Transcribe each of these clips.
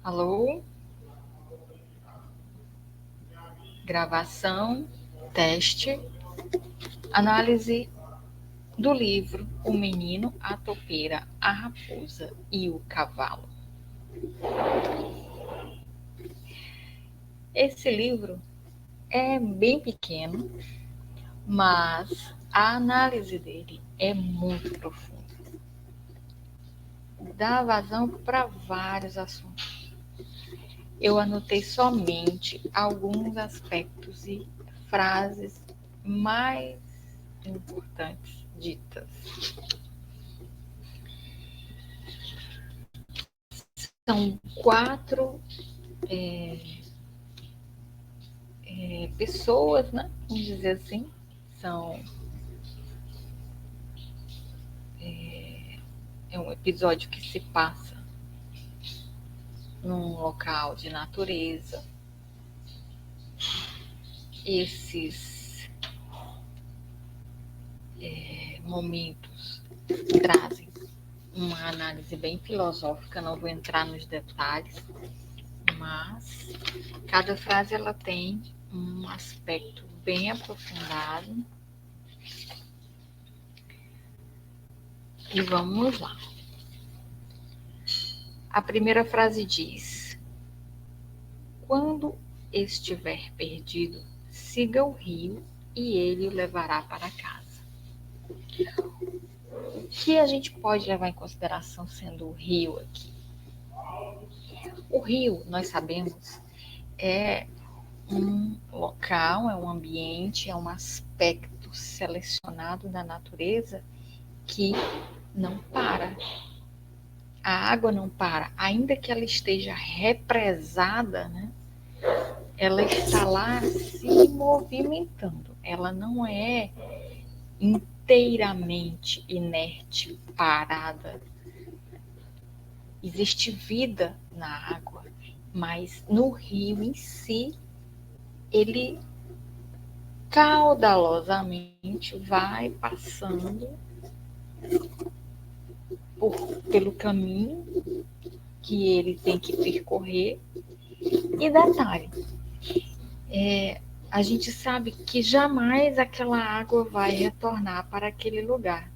Alô? Gravação, teste, análise do livro O Menino, a Topeira, a Raposa e o Cavalo. Esse livro é bem pequeno, mas a análise dele é muito profunda. Dá vazão para vários assuntos. Eu anotei somente alguns aspectos e frases mais importantes ditas. São 4 pessoas, né? Vamos dizer assim, é um episódio que se passa num local de natureza. Esses momentos trazem uma análise bem filosófica, não vou entrar nos detalhes, mas cada frase ela tem um aspecto bem aprofundado. E vamos lá. A primeira frase diz: quando estiver perdido, siga o rio e ele o levará para casa. O que a gente pode levar em consideração sendo o rio aqui? O rio, nós sabemos, é um local, é um ambiente, é um aspecto selecionado da natureza que não para. A água não para, ainda que ela esteja represada, né? Ela está lá se movimentando. Ela não é inteiramente inerte, parada. Existe vida na água, mas no rio em si, ele caudalosamente vai passando pelo caminho que ele tem que percorrer. E detalhe, a gente sabe que jamais aquela água vai retornar para aquele lugar.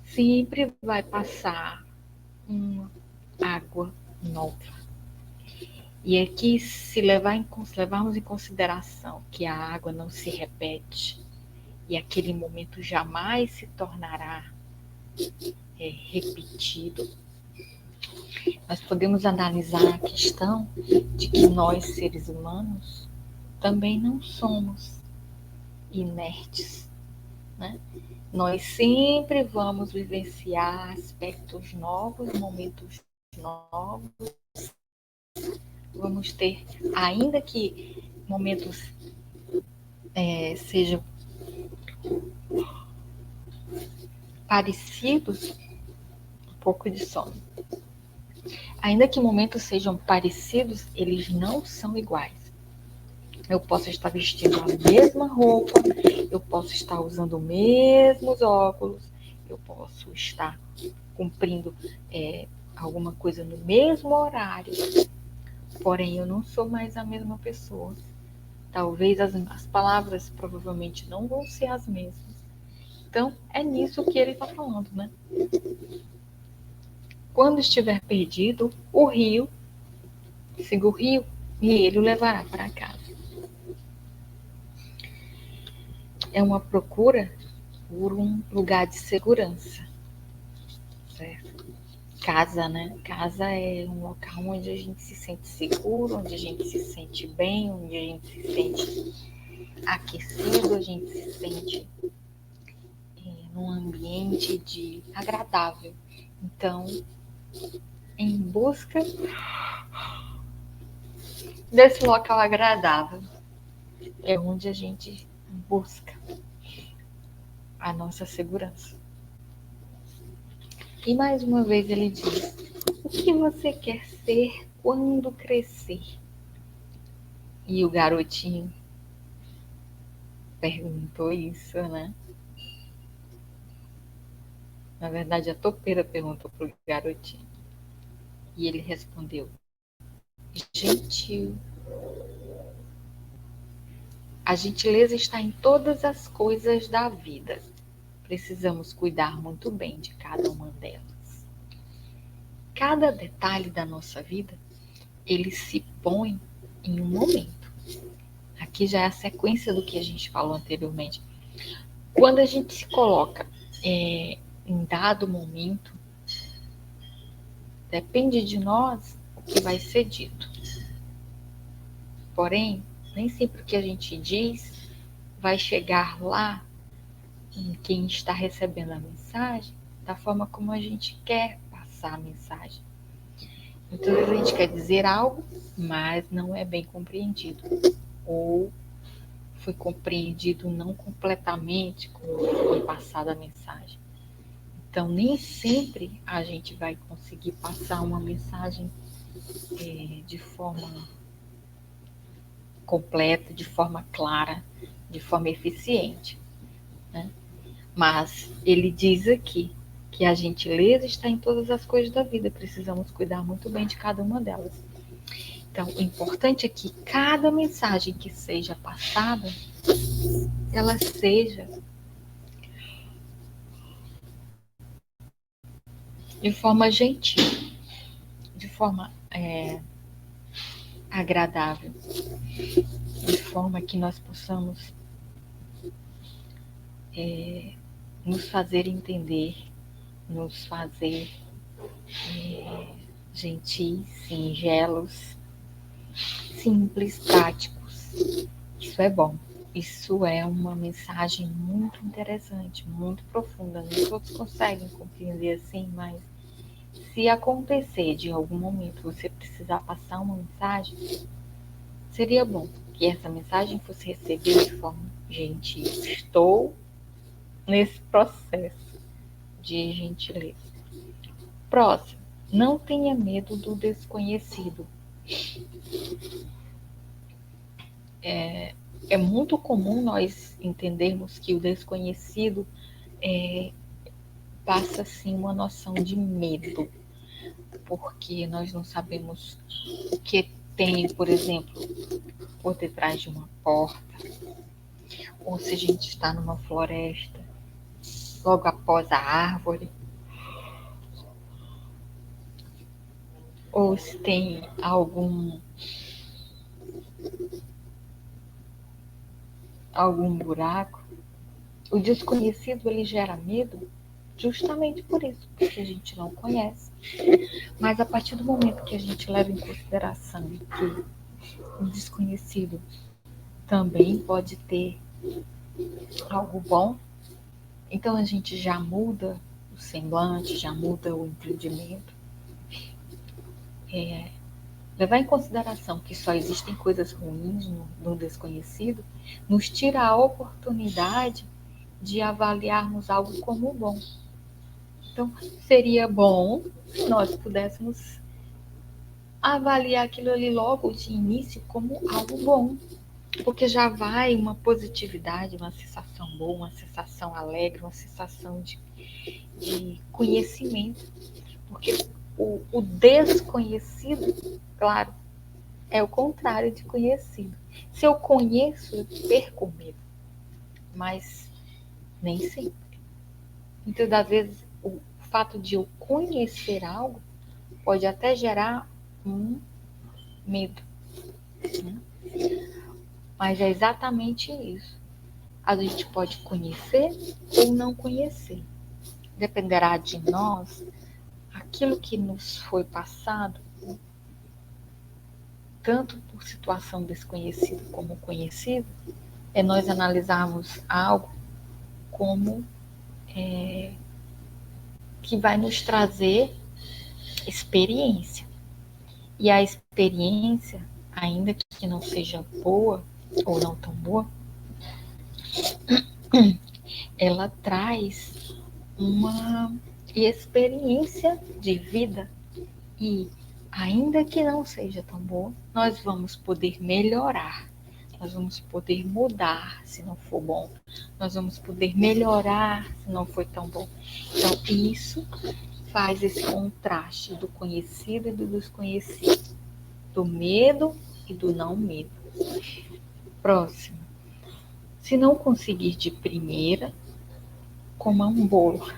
Sempre vai passar uma água nova. E aqui, se levarmos em consideração que a água não se repete e aquele momento jamais se tornará repetido, nós podemos analisar a questão de que nós, seres humanos, também não somos inertes, né? Nós sempre vamos vivenciar aspectos novos, momentos novos. Vamos ter, ainda que momentos sejam parecidos, um pouco de sono. Ainda que momentos sejam parecidos, eles não são iguais. Eu posso estar vestindo a mesma roupa, eu posso estar usando os mesmos óculos, eu posso estar cumprindo alguma coisa no mesmo horário, porém eu não sou mais a mesma pessoa. Talvez as palavras provavelmente não vão ser as mesmas. Então, é nisso que ele está falando, né? Quando estiver perdido, siga o rio e ele o levará para casa. É uma procura por um lugar de segurança, certo? Casa, né? Casa é um local onde a gente se sente seguro, onde a gente se sente bem, onde a gente se sente aquecido, a gente se sente num ambiente agradável. Então, em busca desse local agradável, é onde a gente busca a nossa segurança. E mais uma vez ele diz: o que você quer ser quando crescer? E o garotinho perguntou isso, né? Na verdade, a topeira perguntou para o garotinho. E ele respondeu: gentil. A gentileza está em todas as coisas da vida. Precisamos cuidar muito bem de cada uma delas. Cada detalhe da nossa vida, ele se põe em um momento. Aqui já é a sequência do que a gente falou anteriormente. Quando a gente se coloca em dado momento, depende de nós o que vai ser dito. Porém, nem sempre o que a gente diz vai chegar lá em quem está recebendo a mensagem da forma como a gente quer passar a mensagem. Muitas vezes a gente quer dizer algo, mas não é bem compreendido. Ou foi compreendido não completamente como foi passada a mensagem. Então, nem sempre a gente vai conseguir passar uma mensagem de forma completa, de forma clara, de forma eficiente, né? Mas ele diz aqui que a gentileza está em todas as coisas da vida, precisamos cuidar muito bem de cada uma delas. Então, o importante é que cada mensagem que seja passada, ela seja de forma gentil, de forma agradável, de forma que nós possamos nos fazer entender, nos fazer gentis, singelos, simples, práticos. Isso é bom. Isso é uma mensagem muito interessante, muito profunda. Nem todos conseguem compreender assim, mas se acontecer de algum momento você precisar passar uma mensagem, seria bom que essa mensagem fosse recebida de forma gentil. Estou nesse processo de gentileza. Próximo, não tenha medo do desconhecido. É muito comum nós entendermos que o desconhecido passa sim uma noção de medo, porque nós não sabemos o que tem, por exemplo, por detrás de uma porta, ou se a gente está numa floresta, logo após a árvore, ou se tem algum buraco. O desconhecido, ele gera medo justamente por isso, porque a gente não conhece. Mas a partir do momento que a gente leva em consideração que o desconhecido também pode ter algo bom, então a gente já muda o semblante, já muda o entendimento. Levar em consideração que só existem coisas ruins no desconhecido nos tira a oportunidade de avaliarmos algo como bom. Então, seria bom se nós pudéssemos avaliar aquilo ali logo de início como algo bom, porque já vai uma positividade, uma sensação boa, uma sensação alegre, uma sensação de conhecimento, porque o desconhecido, claro, é o contrário de conhecido. Se eu conheço, eu perco o medo, mas nem sempre. Muitas das vezes, o fato de eu conhecer algo pode até gerar um medo, né? Mas é exatamente isso. A gente pode conhecer ou não conhecer. Dependerá de nós aquilo que nos foi passado, tanto por situação desconhecida como conhecida, é nós analisarmos algo como que vai nos trazer experiência. E a experiência, ainda que não seja boa ou não tão boa, ela traz uma experiência de vida e, ainda que não seja tão boa, nós vamos poder melhorar, nós vamos poder mudar se não for bom, nós vamos poder melhorar se não for tão bom. Então, isso faz esse contraste do conhecido e do desconhecido, do medo e do não medo. Próximo. Se não conseguir de primeira, coma um bolo.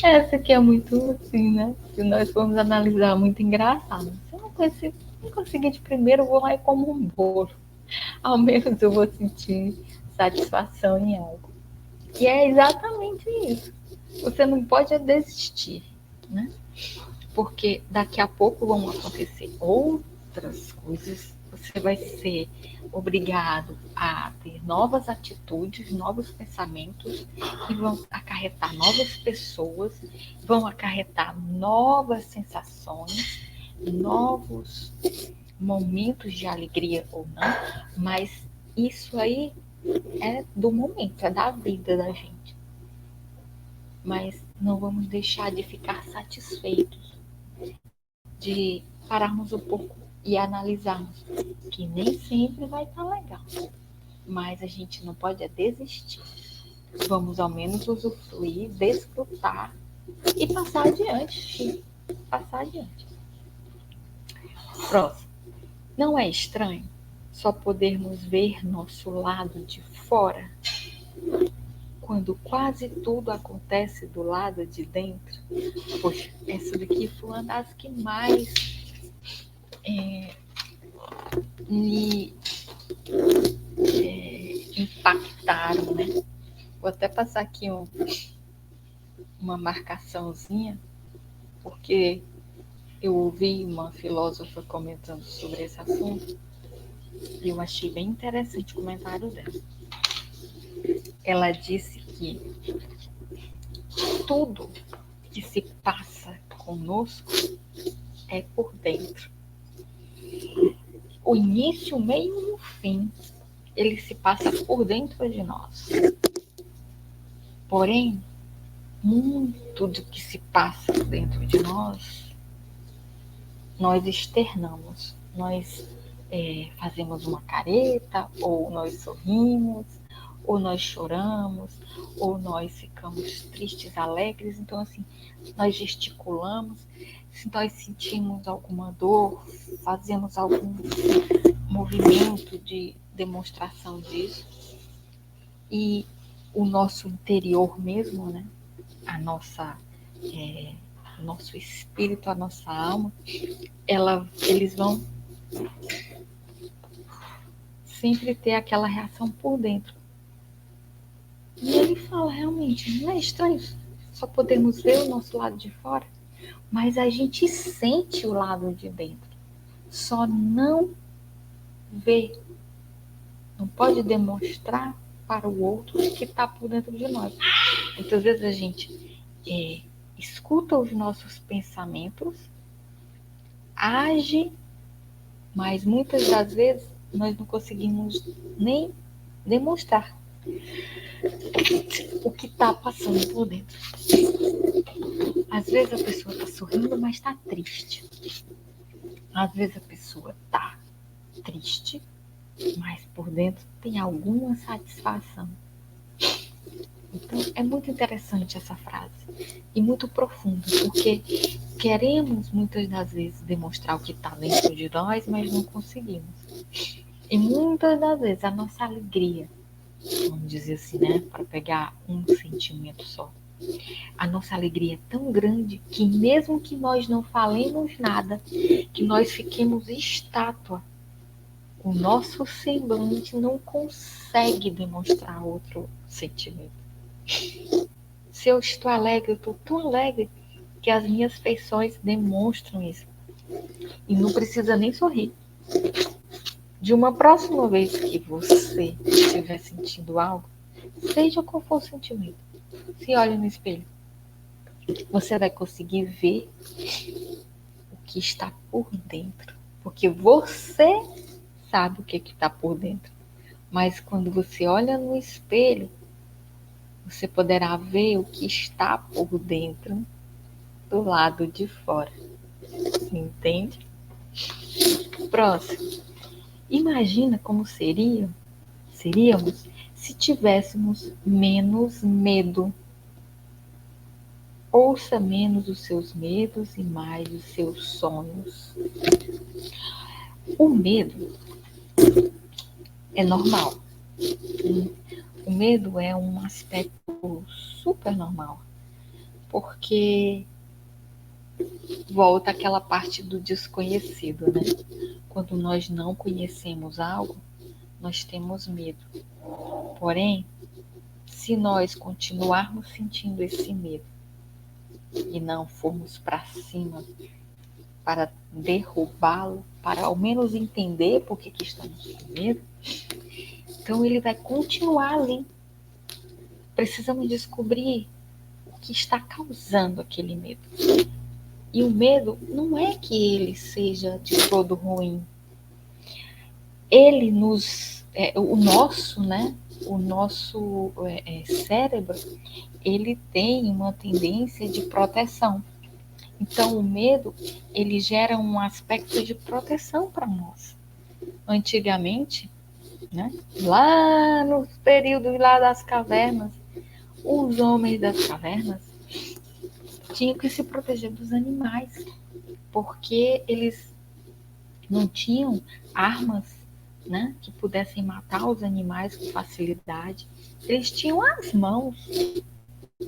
Essa aqui é muito assim, né? Se nós formos analisar, muito engraçado. Se eu não conseguir de primeira, eu vou lá e como um bolo. Ao menos eu vou sentir satisfação em algo. E é exatamente isso. Você não pode desistir, né? Porque daqui a pouco vão acontecer outras coisas. Você vai ser obrigado a ter novas atitudes, novos pensamentos, que vão acarretar novas pessoas, vão acarretar novas sensações, novos momentos de alegria ou não, mas isso aí é do momento, é da vida da gente. Mas não vamos deixar de ficar satisfeitos, de pararmos um pouco e analisarmos que nem sempre vai estar legal, mas a gente não pode desistir. Vamos ao menos usufruir, desfrutar e passar adiante. Passar adiante. Próximo. Não é estranho só podermos ver nosso lado de fora quando quase tudo acontece do lado de dentro? Poxa, essa daqui foi uma das que mais me impactaram, né? Vou até passar aqui uma marcaçãozinha, porque eu ouvi uma filósofa comentando sobre esse assunto e eu achei bem interessante o comentário dela. Ela disse que tudo que se passa conosco é por dentro. O início, o meio e o fim, ele se passa por dentro de nós. Porém, muito do que se passa dentro de nós externamos. Nós fazemos uma careta, ou nós sorrimos, ou nós choramos, ou nós ficamos tristes, alegres. Então, assim, nós gesticulamos. Se nós sentimos alguma dor, fazemos algum movimento de demonstração disso. E o nosso interior mesmo, né? Nosso espírito, a nossa alma, eles vão sempre ter aquela reação por dentro. E ele fala, realmente, não é estranho só podemos ver o nosso lado de fora, mas a gente sente o lado de dentro, só não vê, não pode demonstrar para o outro o que está por dentro de nós. Muitas vezes a gente escuta os nossos pensamentos, age, mas muitas das vezes nós não conseguimos nem demonstrar o que está passando por dentro. Às vezes a pessoa está sorrindo, mas está triste. Às vezes a pessoa está triste, mas por dentro tem alguma satisfação. Então é muito interessante essa frase e muito profunda, porque queremos muitas das vezes demonstrar o que está dentro de nós, mas não conseguimos. E muitas das vezes a nossa alegria, vamos dizer assim, né, para pegar um sentimento só, a nossa alegria é tão grande que mesmo que nós não falemos nada, que nós fiquemos estátua, o nosso semblante não consegue demonstrar outro sentimento. Se eu estou alegre, eu estou tão alegre que as minhas feições demonstram isso. E não precisa nem sorrir. De uma próxima vez que você estiver sentindo algo, seja qual for o sentimento, se olhe no espelho. Você vai conseguir ver o que está por dentro. Porque você sabe o que está por dentro. Mas quando você olha no espelho, você poderá ver o que está por dentro do lado de fora. Entende? Próximo. Imagina como seríamos se tivéssemos menos medo. Ouça menos os seus medos e mais os seus sonhos. O medo é normal. O medo é um aspecto super normal, porque volta àquela parte do desconhecido, né? Quando nós não conhecemos algo, nós temos medo. Porém, se nós continuarmos sentindo esse medo e não formos para cima para derrubá-lo, para ao menos entender por que estamos com medo, então ele vai continuar ali. Precisamos descobrir o que está causando aquele medo. E o medo não é que ele seja de todo ruim. Ele o nosso, né? O nosso cérebro, ele tem uma tendência de proteção. Então, o medo, ele gera um aspecto de proteção para nós. Antigamente, né? Lá no período lá das cavernas, os homens das cavernas tinham que se proteger dos animais, porque eles não tinham armas, né, que pudessem matar os animais com facilidade. Eles tinham as mãos.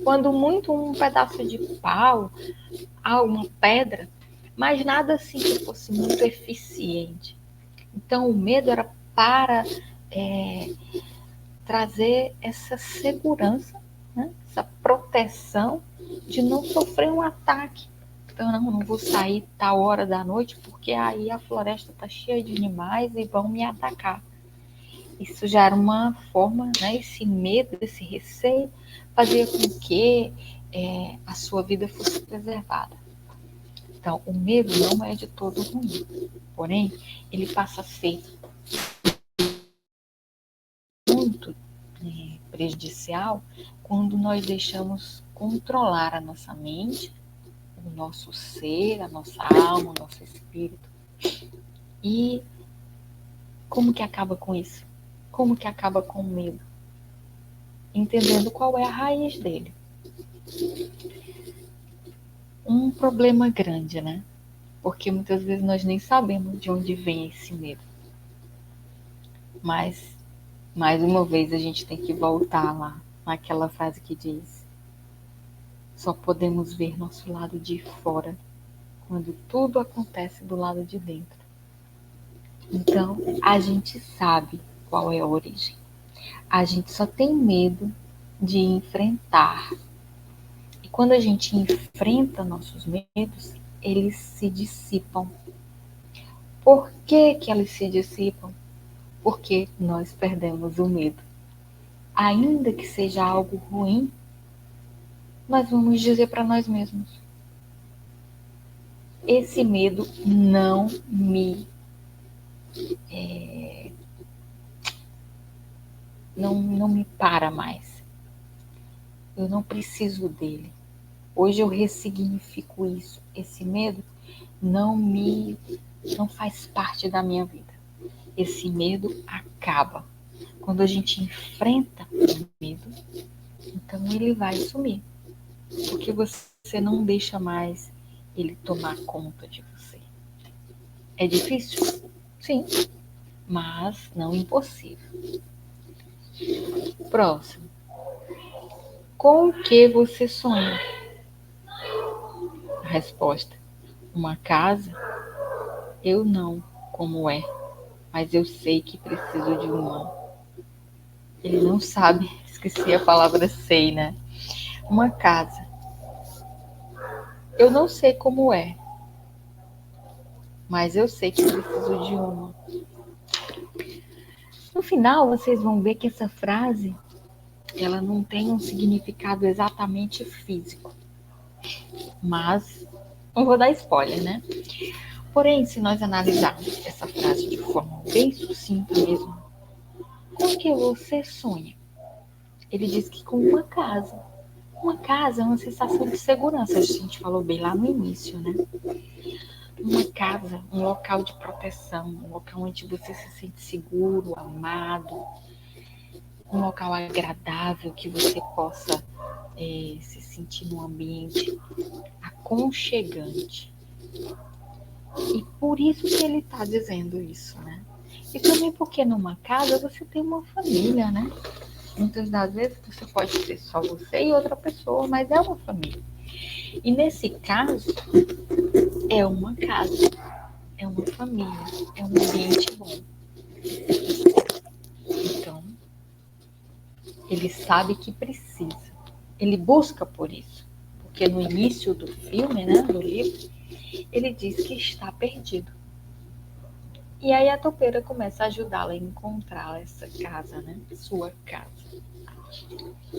Quando muito, um pedaço de pau, uma pedra, mas nada assim que fosse muito eficiente. Então, o medo era para trazer essa segurança, né, essa proteção de não sofrer um ataque. Então, não vou sair tal hora da noite, porque aí a floresta está cheia de animais e vão me atacar. Isso já era uma forma, né, esse medo, esse receio, fazia com que a sua vida fosse preservada. Então, o medo não é de todo ruim, porém, ele passa a ser muito prejudicial quando nós deixamos controlar a nossa mente, o nosso ser, a nossa alma, o nosso espírito. E como que acaba com isso? Como que acaba com o medo? Entendendo qual é a raiz dele. Um problema grande, né? Porque muitas vezes nós nem sabemos de onde vem esse medo. Mas, mais uma vez, a gente tem que voltar lá, naquela frase que diz: só podemos ver nosso lado de fora quando tudo acontece do lado de dentro. Então, a gente sabe qual é a origem. A gente só tem medo de enfrentar. E quando a gente enfrenta nossos medos, eles se dissipam. Por que que eles se dissipam? Porque nós perdemos o medo. Ainda que seja algo ruim, nós vamos dizer para nós mesmos: esse medo não me para mais. Eu não preciso dele. Hoje eu ressignifico isso. Esse medo não faz parte da minha vida. Esse medo acaba. Quando a gente enfrenta o medo, então ele vai sumir. Porque você não deixa mais ele tomar conta de você. É difícil? Sim, mas não impossível. Próximo. Com o que você sonha? A resposta: uma casa? Eu não, como é, mas eu sei que preciso de uma. Ele não sabe, esqueci a palavra sei, né? Uma casa. Eu não sei como é, mas eu sei que preciso de uma. No final, vocês vão ver que essa frase, ela não tem um significado exatamente físico. Mas, não vou dar spoiler, né? Porém, se nós analisarmos essa frase de forma bem sucinta mesmo, com o que você sonha? Ele diz que com uma casa. Uma casa é uma sensação de segurança, a gente falou bem lá no início, né? uma casa, um local de proteção, um local onde você se sente seguro, amado, um local agradável que você possa se sentir num ambiente aconchegante. E por isso que ele está dizendo isso, né? E também porque numa casa você tem uma família, né? Muitas das vezes você pode ser só você e outra pessoa, mas é uma família. E nesse caso, é uma casa, é uma família, é um ambiente bom. Então, ele sabe que precisa. Ele busca por isso. Porque no início do filme, né, do livro, ele diz que está perdido. E aí a topeira começa a ajudá-la a encontrar essa casa, né? Sua casa.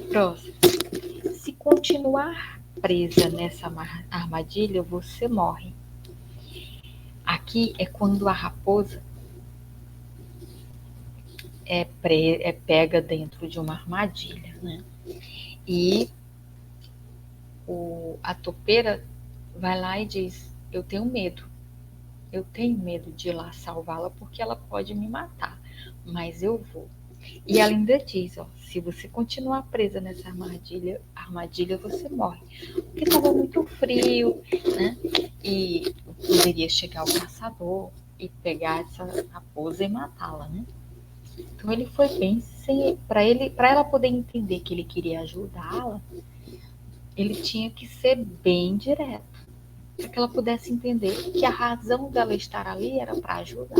Próximo. Se continuar presa nessa armadilha, você morre. Aqui é quando a raposa é pega dentro de uma armadilha, né? E a topeira vai lá e diz: eu tenho medo de ir lá salvá-la porque ela pode me matar, mas eu vou. E ela ainda diz, ó, se você continuar presa nessa armadilha você morre. Porque estava muito frio, né? E poderia chegar o caçador e pegar essa raposa e matá-la, né? Então ele foi bem para ela poder entender que ele queria ajudá-la, ele tinha que ser bem direto, para que ela pudesse entender que a razão dela estar ali era para ajudar.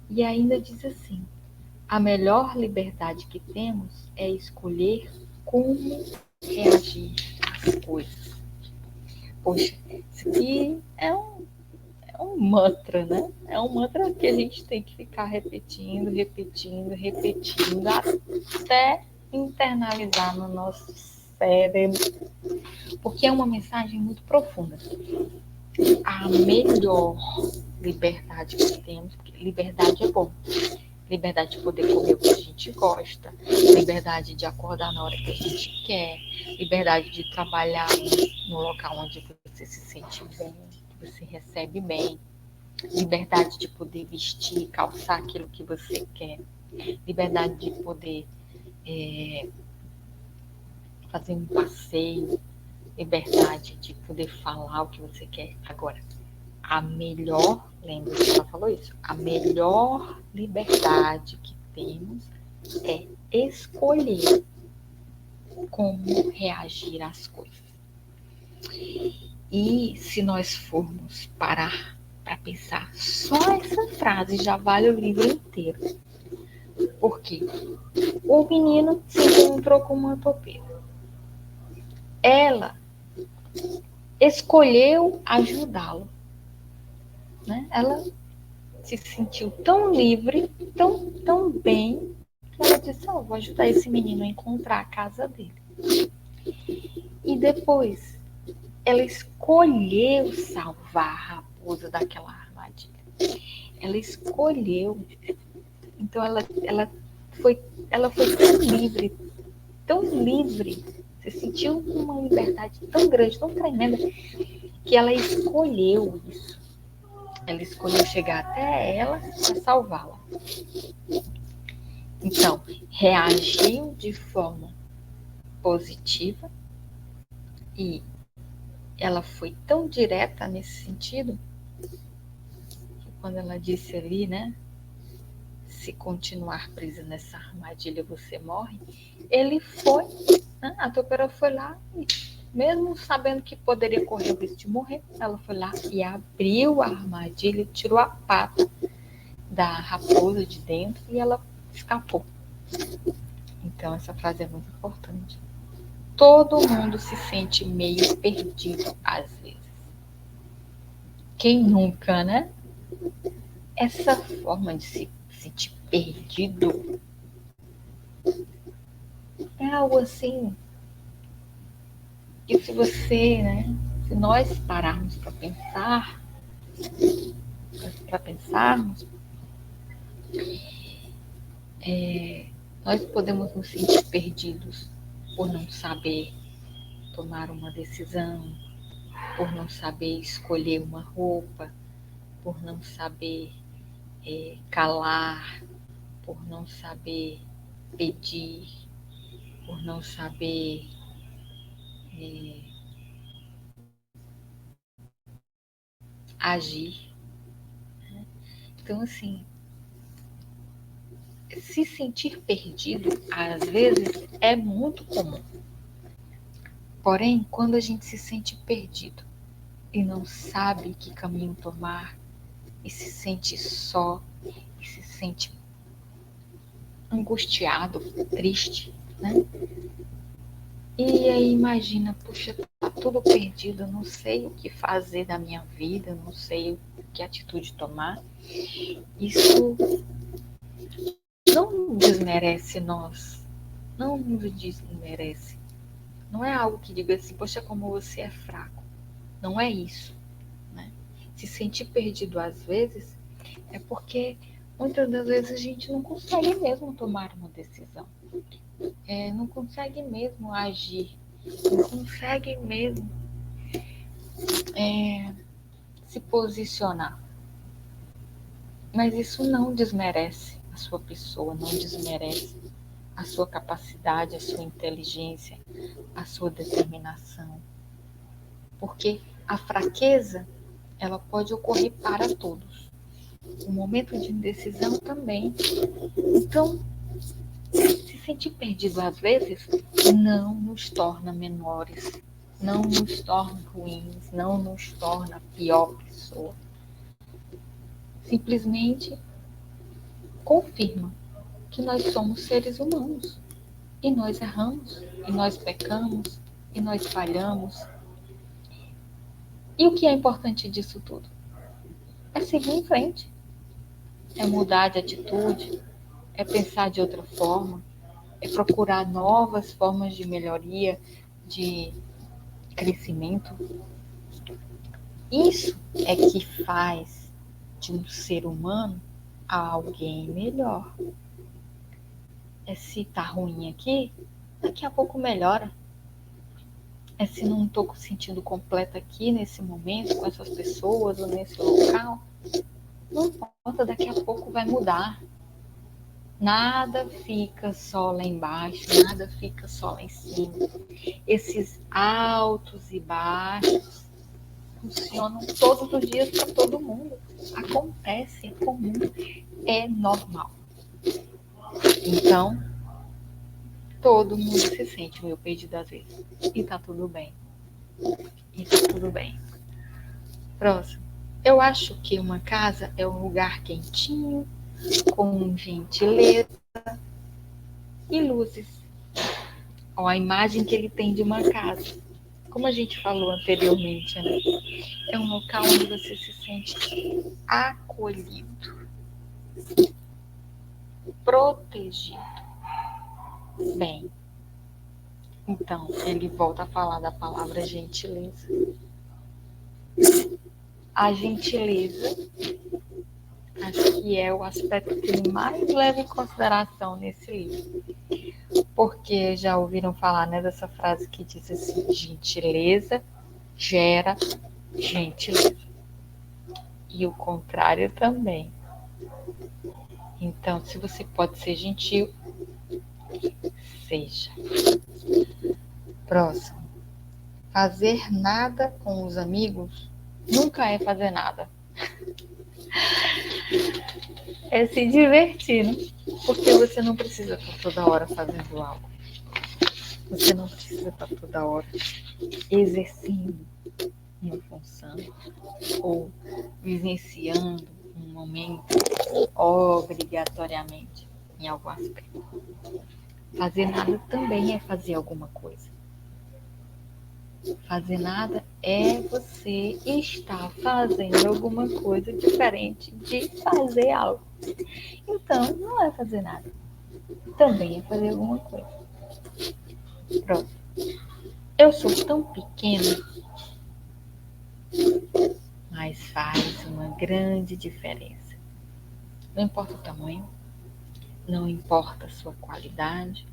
E ainda diz assim: a melhor liberdade que temos é escolher como reagir às coisas. Poxa, isso aqui é um mantra, né? É um mantra que a gente tem que ficar repetindo, até internalizar no nosso cérebro, porque é uma mensagem muito profunda. A melhor liberdade que temos, porque liberdade é bom. Liberdade de poder comer o que a gente gosta, liberdade de acordar na hora que a gente quer, liberdade de trabalhar no local onde você se sente bem, que você recebe bem, liberdade de poder vestir, calçar aquilo que você quer, liberdade de poder fazer um passeio, liberdade de poder falar o que você quer. Agora, a melhor, lembra que ela falou isso, a melhor liberdade que temos é escolher como reagir às coisas. E se nós formos parar para pensar, só essa frase já vale o livro inteiro. Porque o menino se encontrou com uma topeira. Ela escolheu ajudá-lo. Né? Ela se sentiu tão livre, tão bem, que ela disse: vou ajudar esse menino a encontrar a casa dele. E depois, ela escolheu salvar a raposa daquela armadilha. Ela escolheu. Então, ela foi tão livre, se sentiu uma liberdade tão grande, tão tremenda, que ela escolheu isso. Ela escolheu chegar até ela para salvá-la. Então, reagiu de forma positiva e ela foi tão direta nesse sentido que quando ela disse ali, né, se continuar presa nessa armadilha você morre, ele foi, né, a topeira foi lá e mesmo sabendo que poderia correr o risco de morrer, ela foi lá e abriu a armadilha, tirou a pata da raposa de dentro e ela escapou. Então essa frase é muito importante. Todo mundo se sente meio perdido às vezes. Quem nunca, né? Essa forma de se sentir perdido é algo assim que se você, né? Se nós pararmos para pensarmos, nós podemos nos sentir perdidos por não saber tomar uma decisão, por não saber escolher uma roupa, por não saber calar, por não saber pedir, por não saber agir. Então, assim, se sentir perdido, às vezes, é muito comum. Porém, quando a gente se sente perdido e não sabe que caminho tomar, e se sente só, e se sente angustiado, triste, né? E aí imagina, puxa, tá tudo perdido, eu não sei o que fazer da minha vida, eu não sei que atitude tomar. Isso não desmerece nós, não nos desmerece. Não é algo que diga assim, poxa, como você é fraco. Não é isso, né? Se sentir perdido às vezes é porque muitas das vezes a gente não consegue mesmo tomar uma decisão. Não consegue mesmo agir, não consegue mesmo se posicionar. Mas isso não desmerece a sua pessoa, não desmerece a sua capacidade, a sua inteligência, a sua determinação. Porque a fraqueza, ela pode ocorrer para todos. O momento de indecisão também. Então, se sentir perdido às vezes não nos torna menores, não nos torna ruins, não nos torna pior pessoa. Simplesmente confirma que nós somos seres humanos e nós erramos, e nós pecamos, e nós falhamos. E o que é importante disso tudo? É seguir em frente, é mudar de atitude, é pensar de outra forma, é procurar novas formas de melhoria, de crescimento. Isso é que faz de um ser humano alguém melhor. Se tá ruim aqui, daqui a pouco melhora. Se não estou sentindo completa aqui nesse momento, com essas pessoas ou nesse local, não importa, daqui a pouco vai mudar. Nada fica só lá embaixo, nada fica só lá em cima. Esses altos e baixos funcionam todos os dias para todo mundo. Acontece, é comum, é normal. Então, todo mundo se sente meio perdido às vezes. E tá tudo bem. E tá tudo bem. Próximo. Eu acho que uma casa é um lugar quentinho, com gentileza e luzes. Ó, a imagem que ele tem de uma casa. Como a gente falou anteriormente, né? É um local onde você se sente acolhido, protegido. Bem, então ele volta a falar da palavra gentileza. A gentileza, acho que é o aspecto que ele mais leva em consideração nesse livro. Porque já ouviram falar, né, dessa frase que diz assim, gentileza gera gentileza. E o contrário também. Então, se você pode ser gentil, seja. Próximo. Fazer nada com os amigos nunca é fazer nada. É se divertir, né? Porque você não precisa estar toda hora fazendo algo. Você não precisa estar toda hora exercendo uma função ou vivenciando um momento obrigatoriamente em algum aspecto. Fazer nada também é fazer alguma coisa. Fazer nada é você estar fazendo alguma coisa diferente de fazer algo. Então, não é fazer nada. Também é fazer alguma coisa. Pronto. Eu sou tão pequena, mas faz uma grande diferença. Não importa o tamanho, não importa a sua qualidade,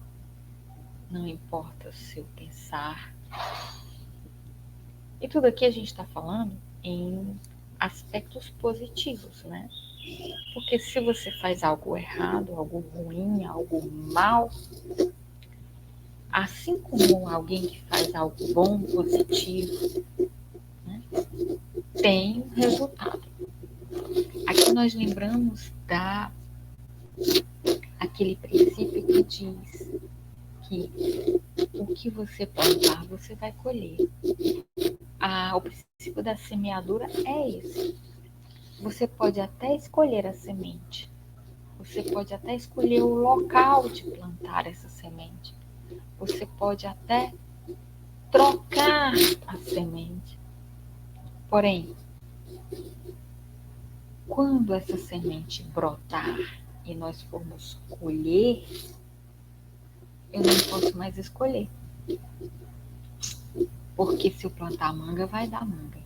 não importa o seu pensar, E tudo aqui a gente está falando em aspectos positivos, né? Porque se você faz algo errado, algo ruim, algo mal, assim como alguém que faz algo bom, positivo, né, tem um resultado. Aqui nós lembramos aquele princípio que diz que o que você plantar, você vai colher. O princípio da semeadura é esse. Você pode até escolher a semente. Você pode até escolher o local de plantar essa semente. Você pode até trocar a semente. Porém, quando essa semente brotar e nós formos colher, eu não posso mais escolher. Porque se eu plantar manga, vai dar manga.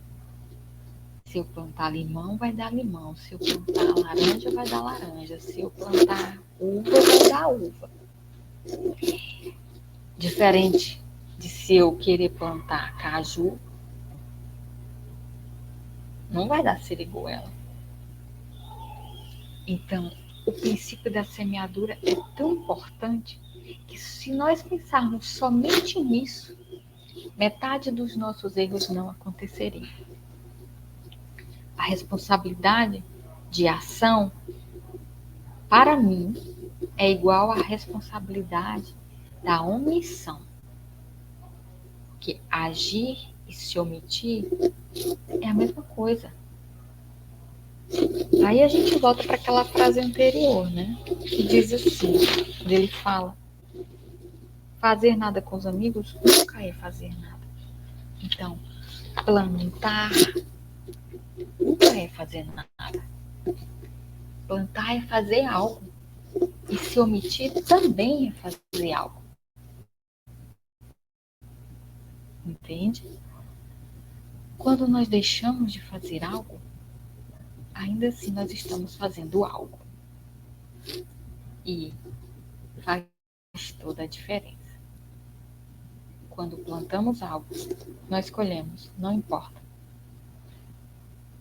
Se eu plantar limão, vai dar limão. Se eu plantar laranja, vai dar laranja. Se eu plantar uva, vai dar uva. Diferente de se eu querer plantar caju, não vai dar siriguela. Então, o princípio da semeadura é tão importante que se nós pensarmos somente nisso, metade dos nossos erros não aconteceriam. A responsabilidade de ação, para mim, é igual à responsabilidade da omissão. Que agir e se omitir é a mesma coisa. Aí a gente volta para aquela frase anterior, né? Que diz assim, onde ele fala, fazer nada com os amigos nunca é fazer nada. Então, plantar nunca é fazer nada. Plantar é fazer algo. E se omitir também é fazer algo. Entende? Quando nós deixamos de fazer algo, ainda assim nós estamos fazendo algo. E faz toda a diferença. Quando plantamos algo, nós colhemos, não importa.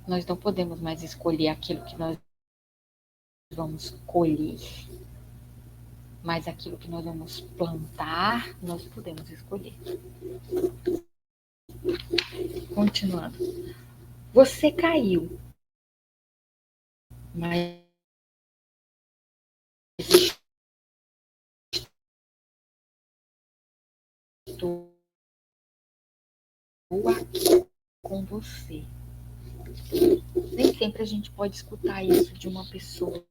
Nós não podemos mais escolher aquilo que nós vamos colher, mas aquilo que nós vamos plantar, nós podemos escolher. Continuando. Você caiu, mas estou aqui com você. Nem sempre a gente pode escutar isso de uma pessoa.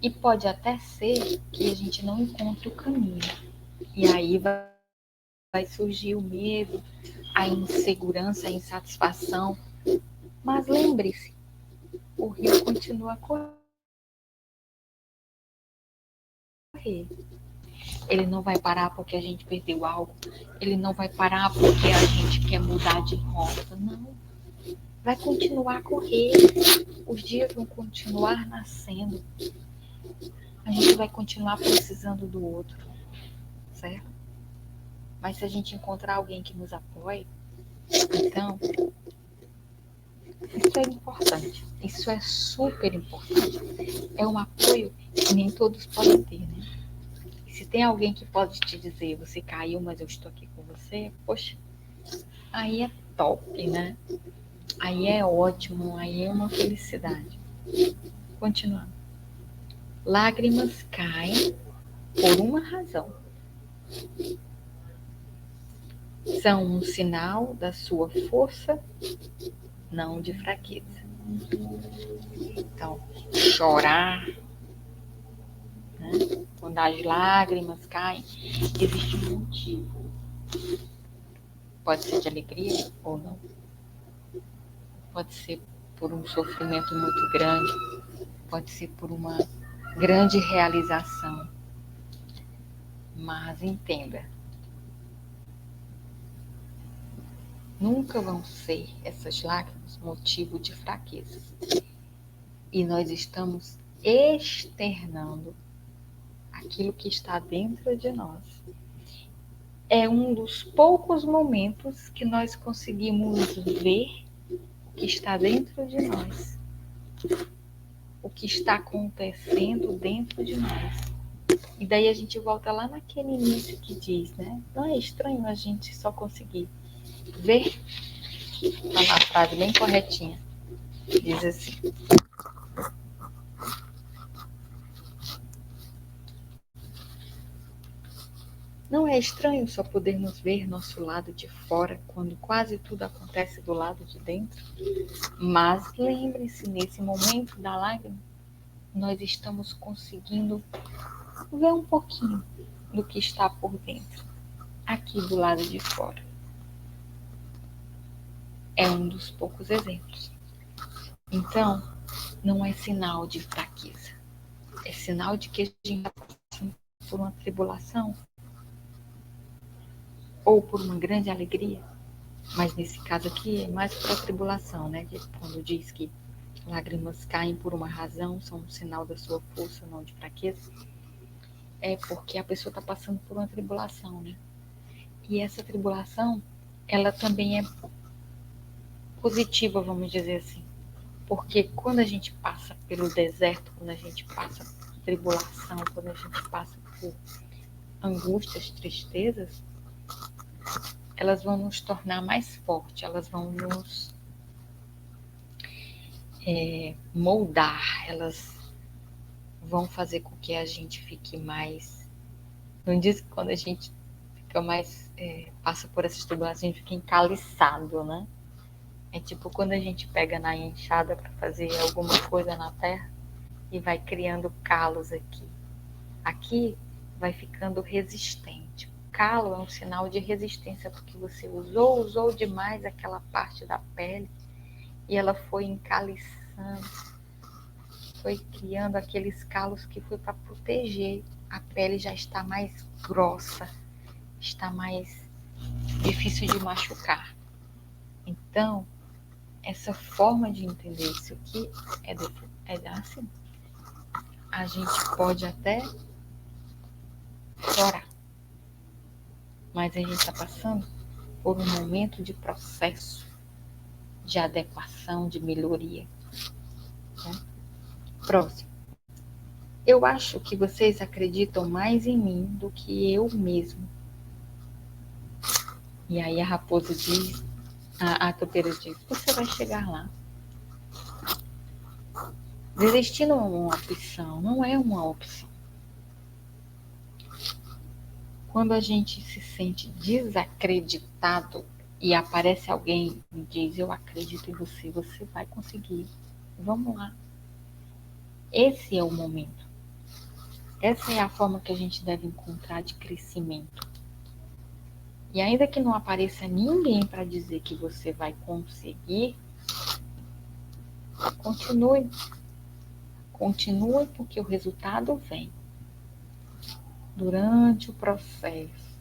E pode até ser que a gente não encontre o caminho. E aí vai surgir o medo, a insegurança, a insatisfação. Mas lembre-se, o rio continua a correr. Ele não vai parar porque a gente perdeu algo. Ele não vai parar porque a gente quer mudar de rota. Não. Vai continuar a correr. Os dias vão continuar nascendo. A gente vai continuar precisando do outro. Certo? Mas se a gente encontrar alguém que nos apoie, então, isso é importante. Isso é super importante. É um apoio que nem todos podem ter, né? Se tem alguém que pode te dizer, você caiu, mas eu estou aqui com você, poxa, aí é top, né? Aí é ótimo, aí é uma felicidade. Continuando. Lágrimas caem por uma razão. São um sinal da sua força, não de fraqueza. Então, chorar, né? Quando as lágrimas caem, existe um motivo. Pode ser de alegria ou não. Pode ser por um sofrimento muito grande. Pode ser por uma grande realização. Mas entenda, nunca vão ser essas lágrimas motivo de fraqueza. E nós estamos externando aquilo que está dentro de nós. É um dos poucos momentos que nós conseguimos ver o que está dentro de nós, o que está acontecendo dentro de nós. E daí a gente volta lá naquele início que diz, né? Não é estranho a gente só conseguir ver? Tá uma frase bem corretinha. Diz assim: não é estranho só podermos ver nosso lado de fora quando quase tudo acontece do lado de dentro? Mas lembre-se, nesse momento da lágrima, nós estamos conseguindo ver um pouquinho do que está por dentro, aqui do lado de fora. É um dos poucos exemplos. Então, não é sinal de fraqueza. É sinal de que a gente está passando por uma tribulação ou por uma grande alegria. Mas nesse caso aqui é mais para a tribulação, né? Quando diz que lágrimas caem por uma razão, são um sinal da sua força, não de fraqueza. É porque a pessoa está passando por uma tribulação, né? E essa tribulação, ela também é positiva, vamos dizer assim. Porque quando a gente passa pelo deserto, quando a gente passa por tribulação, quando a gente passa por angústias, tristezas, elas vão nos tornar mais fortes, elas vão nos moldar, elas vão fazer com que a gente fique mais... Não diz que quando a gente fica mais... passa por essas tribulações, a gente fica encaliçado, né? É tipo quando a gente pega na enxada para fazer alguma coisa na terra e vai criando calos aqui. Aqui vai ficando resistente. O calo é um sinal de resistência, porque você usou demais aquela parte da pele e ela foi encaliçando, foi criando aqueles calos que foi para proteger. A pele já está mais grossa, está mais difícil de machucar. Então, essa forma de entender isso aqui é assim. A gente pode até chorar, mas a gente está passando por um momento de processo, de adequação, de melhoria. Né? Próximo. Eu acho que vocês acreditam mais em mim do que eu mesmo. E aí a raposa diz, a topeira diz, você vai chegar lá. Desistir não é uma opção, não é uma opção. Quando a gente se sente desacreditado e aparece alguém e diz, eu acredito em você, você vai conseguir. Vamos lá. Esse é o momento. Essa é a forma que a gente deve encontrar de crescimento. E ainda que não apareça ninguém para dizer que você vai conseguir, continue. Continue, porque o resultado vem. Durante o processo,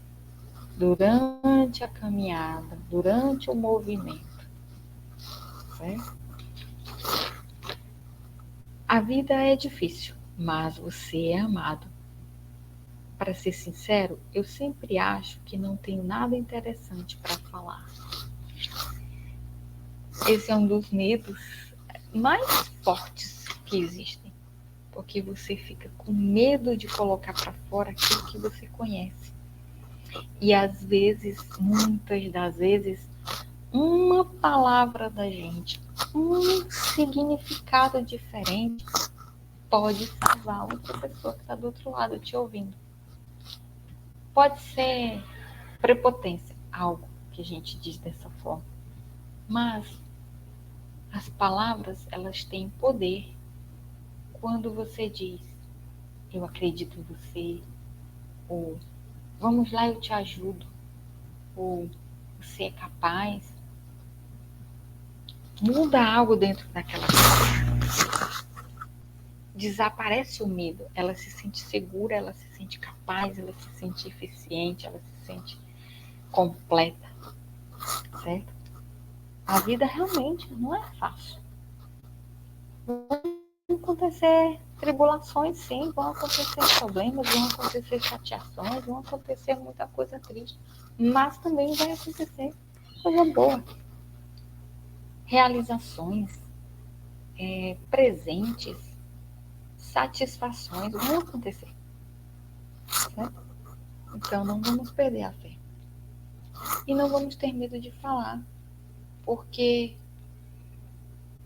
durante a caminhada, durante o movimento. Certo? A vida é difícil, mas você é amado. Para ser sincero, eu sempre acho que não tenho nada interessante para falar. Esse é um dos medos mais fortes que existem, porque você fica com medo de colocar para fora aquilo que você conhece. E às vezes, muitas das vezes, uma palavra da gente, um significado diferente pode salvar outra pessoa que está do outro lado te ouvindo. Pode ser prepotência, algo que a gente diz dessa forma, mas as palavras, elas têm poder. Quando você diz, eu acredito em você, ou vamos lá, eu te ajudo, ou você é capaz, muda algo dentro daquela pessoa. Desaparece o medo, ela se sente segura, ela se sente capaz, ela se sente eficiente, ela se sente completa, certo? A vida realmente não é fácil. Vai acontecer Tribulações, sim, vão acontecer problemas, vão acontecer chateações, vão acontecer muita coisa triste, mas também vai acontecer coisa boa. Realizações, presentes, satisfações vão acontecer. Certo? Então não vamos perder a fé. E não vamos ter medo de falar, porque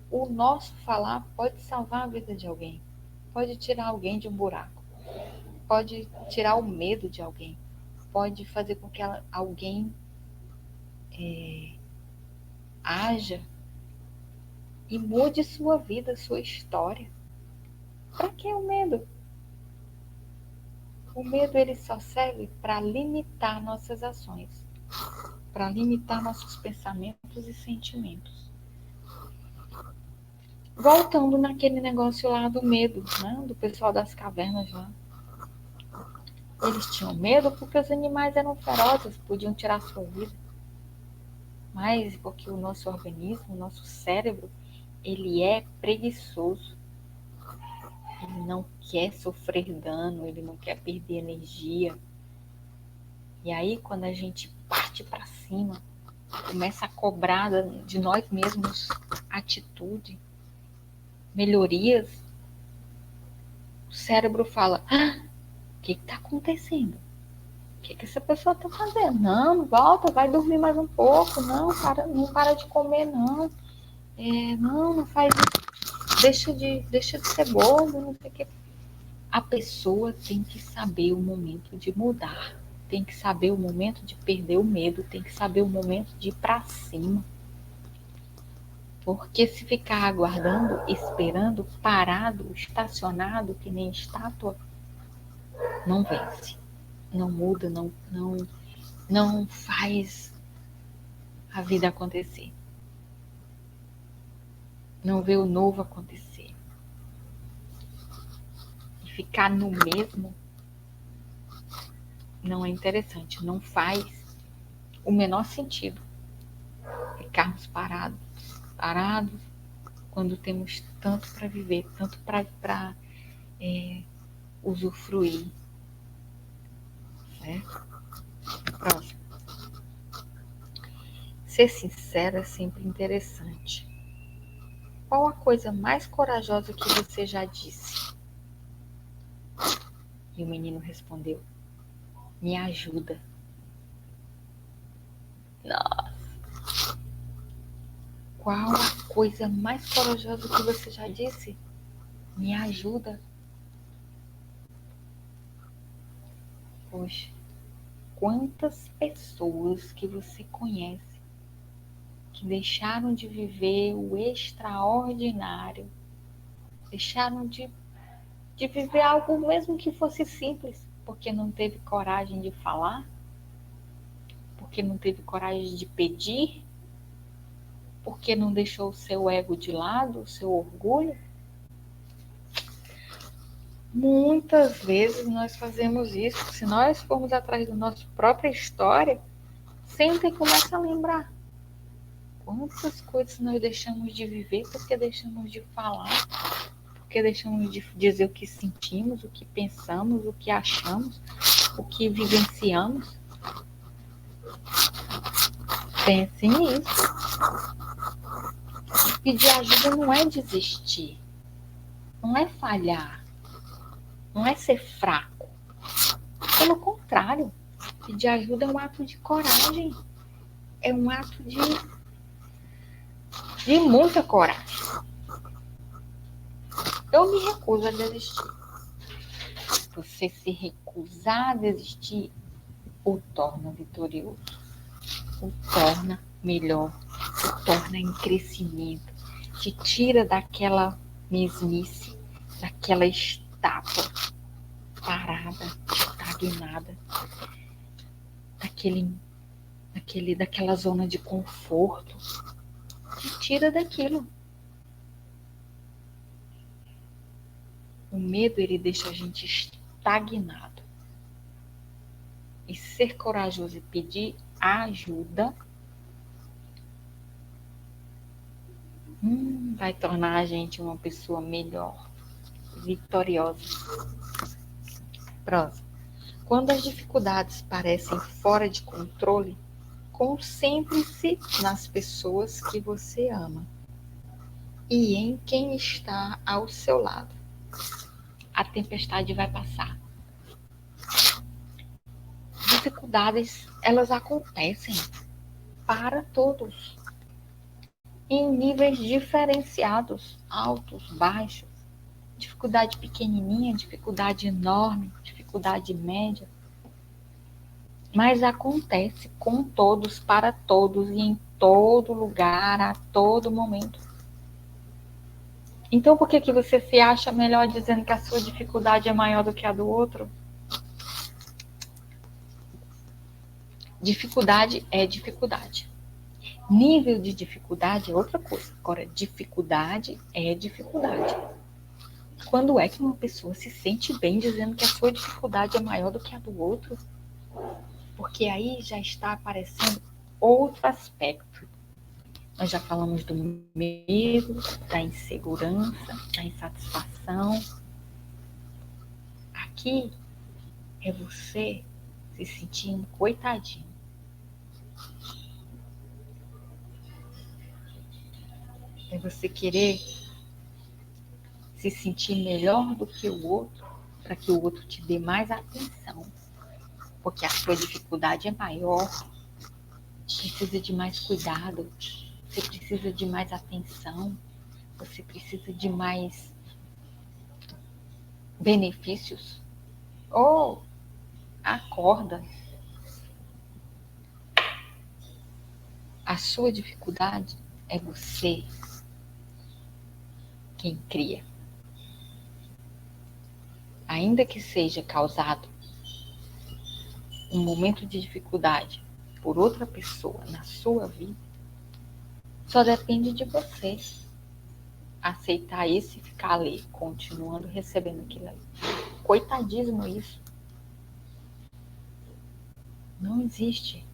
o nosso falar pode salvar a vida de alguém, pode tirar alguém de um buraco, pode tirar o medo de alguém, pode fazer com que alguém haja e mude sua vida, sua história. Para que o medo? O medo ele só serve para limitar nossas ações, para limitar nossos pensamentos e sentimentos. Voltando naquele negócio lá do medo, né? Do pessoal das cavernas lá. Eles tinham medo porque os animais eram ferozes, podiam tirar sua vida. Mas porque o nosso organismo, o nosso cérebro, ele é preguiçoso. Ele não quer sofrer dano, ele não quer perder energia. E aí, quando a gente parte para cima, começa a cobrar de nós mesmos atitude, melhorias, o cérebro fala: o que está acontecendo? O que essa pessoa está fazendo? Não, volta, vai dormir mais um pouco. Não, não para de comer, não. Não faz isso. Deixa de ser bobo, não sei o quê. A pessoa tem que saber o momento de mudar. Tem que saber o momento de perder o medo. Tem que saber o momento de ir para cima. Porque se ficar aguardando, esperando, parado, estacionado, que nem estátua, não vence. Não muda, não faz a vida acontecer. Não vê o novo acontecer. E ficar no mesmo não é interessante. Não faz o menor sentido ficarmos parados quando temos tanto para viver, tanto para usufruir. Certo? Próximo. Ser sincero é sempre interessante. Qual a coisa mais corajosa que você já disse? E o menino respondeu: me ajuda. Nossa! Qual a coisa mais corajosa que você já disse? Me ajuda. Poxa, quantas pessoas que você conhece que deixaram de viver o extraordinário, deixaram de viver algo mesmo que fosse simples, porque não teve coragem de falar, porque não teve coragem de pedir, porque não deixou o seu ego de lado, o seu orgulho. Muitas vezes nós fazemos isso. Se nós formos atrás da nossa própria história, senta e começa a lembrar. Quantas coisas nós deixamos de viver porque deixamos de falar, porque deixamos de dizer o que sentimos, o que pensamos, o que achamos, o que vivenciamos. Pense nisso. Pedir ajuda não é desistir, não é falhar, não é ser fraco. Pelo contrário, pedir ajuda é um ato de coragem, é um ato de muita coragem. Eu me recuso a desistir. Você se recusar a desistir o torna vitorioso, o torna melhor, o torna em crescimento, te tira daquela mesmice, daquela estátua parada, estagnada, daquela zona de conforto, te tira daquilo. O medo, ele deixa a gente estagnado. E ser corajoso e pedir ajuda vai tornar a gente uma pessoa melhor, vitoriosa. Próximo. Quando as dificuldades parecem fora de controle, concentre-se nas pessoas que você ama e em quem está ao seu lado. A tempestade vai passar. Dificuldades, elas acontecem para todos, em níveis diferenciados, altos, baixos, dificuldade pequenininha, dificuldade enorme, dificuldade média, mas acontece com todos, para todos e em todo lugar, a todo momento. Então, por que você se acha melhor dizendo que a sua dificuldade é maior do que a do outro? Dificuldade é dificuldade. Nível de dificuldade é outra coisa. Agora, dificuldade é dificuldade. Quando é que uma pessoa se sente bem dizendo que a sua dificuldade é maior do que a do outro? Porque aí já está aparecendo outro aspecto. Nós já falamos do medo, da insegurança, da insatisfação. Aqui é você se sentindo coitadinho. É você querer se sentir melhor do que o outro, para que o outro te dê mais atenção. Porque a sua dificuldade é maior, precisa de mais cuidado, você precisa de mais atenção, você precisa de mais benefícios. Oh, acorda. A sua dificuldade é você quem cria. Ainda que seja causado um momento de dificuldade por outra pessoa na sua vida, só depende de você aceitar isso e ficar ali, continuando recebendo aquilo ali. Coitadismo isso. Não existe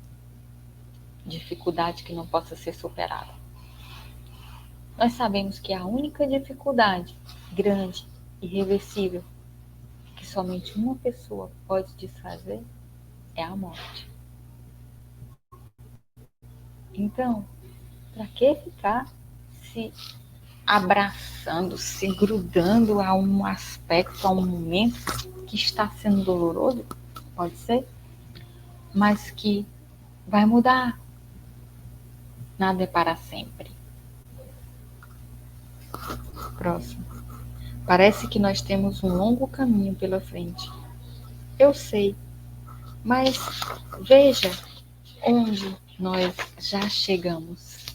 dificuldade que não possa ser superada. Nós sabemos que a única dificuldade grande, irreversível, que somente uma pessoa pode desfazer é a morte. Então, para que ficar se abraçando, se grudando a um aspecto, a um momento que está sendo doloroso? Pode ser, mas que vai mudar. Nada é para sempre. Próximo. Parece que nós temos um longo caminho pela frente. Eu sei, mas veja onde nós já chegamos.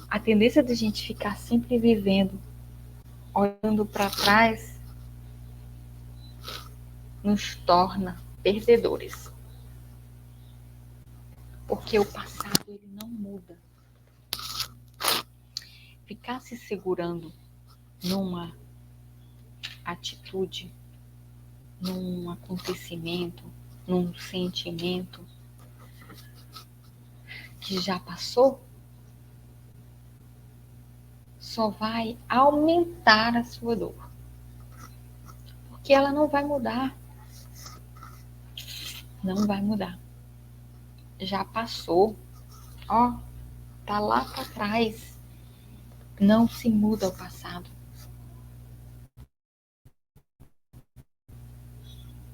A tendência de a gente ficar sempre vivendo, olhando para trás, nos torna perdedores. Porque o passado ele não muda. Ficar se segurando numa atitude, num acontecimento, num sentimento que já passou, só vai aumentar a sua dor. Porque ela não vai mudar. Não vai mudar. Já passou. Ó, tá lá para trás. Não se muda o passado.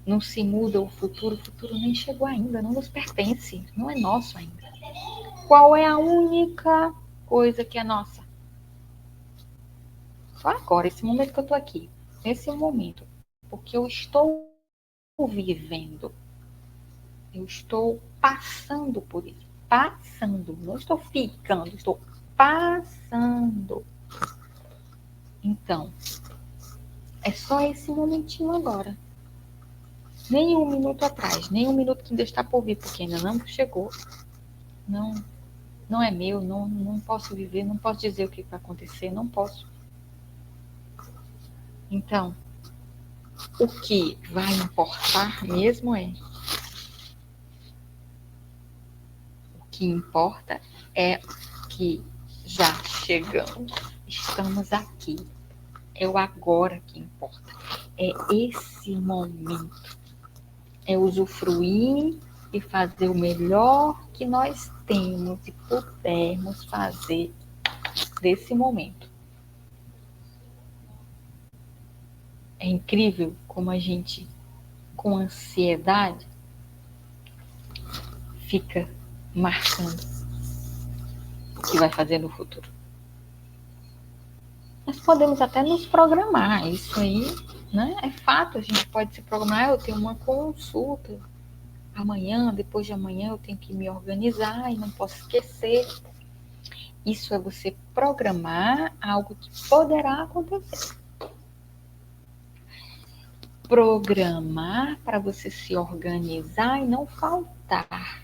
Não se muda o futuro nem chegou ainda, não nos pertence, não é nosso ainda. Qual é a única coisa que é nossa? Só agora, esse momento que eu tô aqui, nesse momento, porque eu estou vivendo, eu estou passando por isso, passando, não estou ficando, estou passando. Então, é só esse momentinho agora. Nem um minuto atrás, nem um minuto que ainda está por vir, porque ainda não chegou. Não é meu, não posso viver, não posso dizer o que vai acontecer, não posso. Então, o que vai importar mesmo é... O que importa é que já chegamos, estamos aqui. É o agora que importa. É esse momento. É usufruir e fazer o melhor que nós temos e pudermos fazer desse momento. É incrível como a gente, com ansiedade, fica marcando o que vai fazer no futuro. Nós podemos até nos programar, isso aí, né? É fato, a gente pode se programar, eu tenho uma consulta amanhã, depois de amanhã eu tenho que me organizar e não posso esquecer. Isso é você programar algo que poderá acontecer. Programar para você se organizar e não faltar.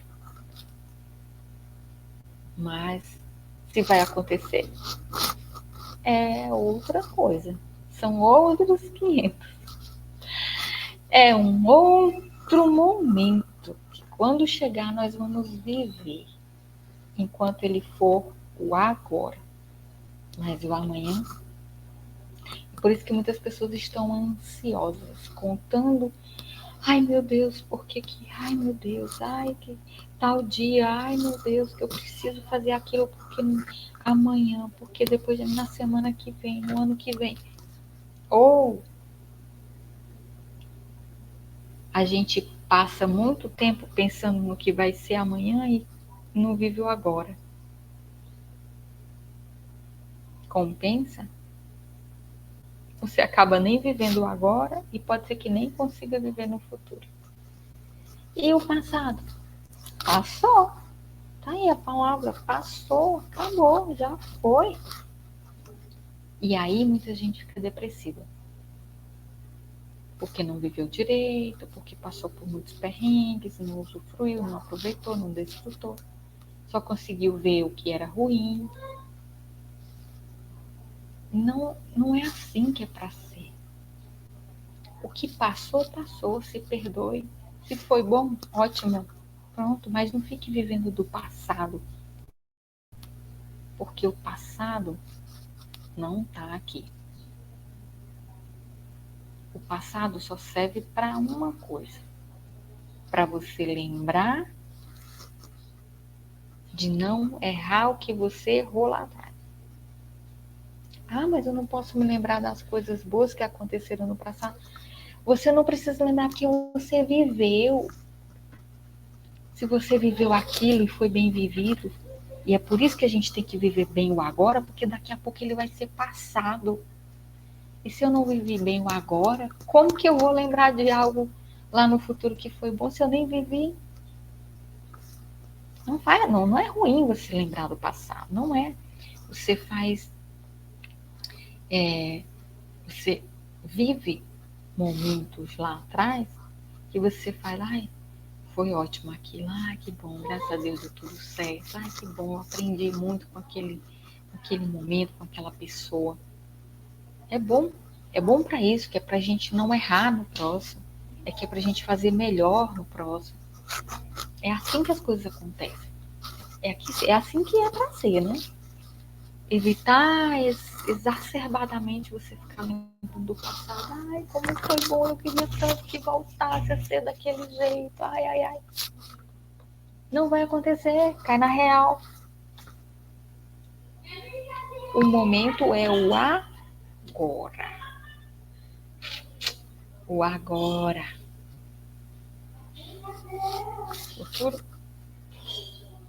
Mas se vai acontecer, é outra coisa. São outros 500. É um outro momento que quando chegar nós vamos viver. Enquanto ele for o agora. Mas o amanhã. Por isso que muitas pessoas estão ansiosas, contando. Ai, meu Deus, por que que... Ai, meu Deus, ai, que tal dia. Ai, meu Deus, que eu preciso fazer aquilo porque amanhã, porque depois na semana que vem, no ano que vem. Ou a gente passa muito tempo pensando no que vai ser amanhã e não vive o agora. Compensa? Você acaba nem vivendo o agora e pode ser que nem consiga viver no futuro. E o passado? Passou. Tá aí a palavra, passou, acabou, já foi. E aí muita gente fica depressiva. Porque não viveu direito, porque passou por muitos perrengues, não usufruiu, não aproveitou, não desfrutou. Só conseguiu ver o que era ruim. Não é assim que é para ser. O que passou, passou, se perdoe. Se foi bom, ótimo. Pronto, mas não fique vivendo do passado. Porque o passado não está aqui. O passado só serve para uma coisa. Para você lembrar de não errar o que você errou lá atrás. Ah, mas eu não posso me lembrar das coisas boas que aconteceram no passado. Você não precisa lembrar que você viveu. Se você viveu aquilo e foi bem vivido, e é por isso que a gente tem que viver bem o agora, porque daqui a pouco ele vai ser passado. E se eu não vivi bem o agora, como que eu vou lembrar de algo lá no futuro que foi bom se eu nem vivi? Não é ruim você lembrar do passado, não é. Você você vive momentos lá atrás que você fala, ai, foi ótimo aquilo, ai, que bom, graças a Deus deu tudo certo, ai, que bom, aprendi muito com aquele momento, com aquela pessoa. É bom para isso, que é para a gente não errar no próximo, que é para a gente fazer melhor no próximo. É assim que as coisas acontecem. É assim que é para ser, né? Evitar exacerbadamente você ficar lembrando do passado. Ai, como foi bom, eu queria tanto que voltasse a ser daquele jeito. Ai, ai, ai. Não vai acontecer, cai na real. O momento é o agora. O agora. O futuro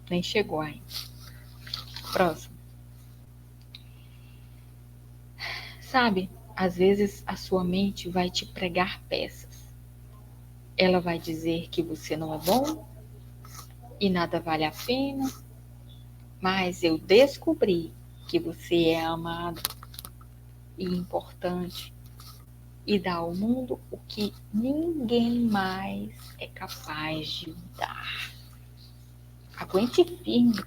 nem chegou ainda. Próximo. Sabe, às vezes a sua mente vai te pregar peças. Ela vai dizer que você não é bom e nada vale a pena, mas eu descobri que você é amado e importante e dá ao mundo o que ninguém mais é capaz de dar. Aguente firme.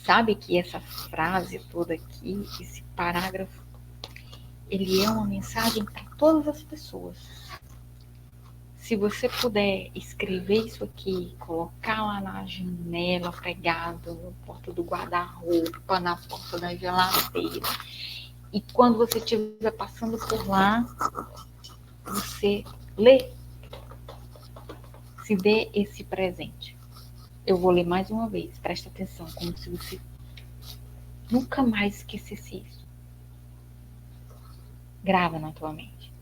Sabe que essa frase toda aqui, esse parágrafo, ele é uma mensagem para todas as pessoas. Se você puder escrever isso aqui, colocar lá na janela, pregado, na porta do guarda-roupa, na porta da geladeira, E quando você estiver passando por lá, você lê, se dê esse presente. Eu vou ler mais uma vez, presta atenção, como se você nunca mais esquecesse isso. Grava na tua mente.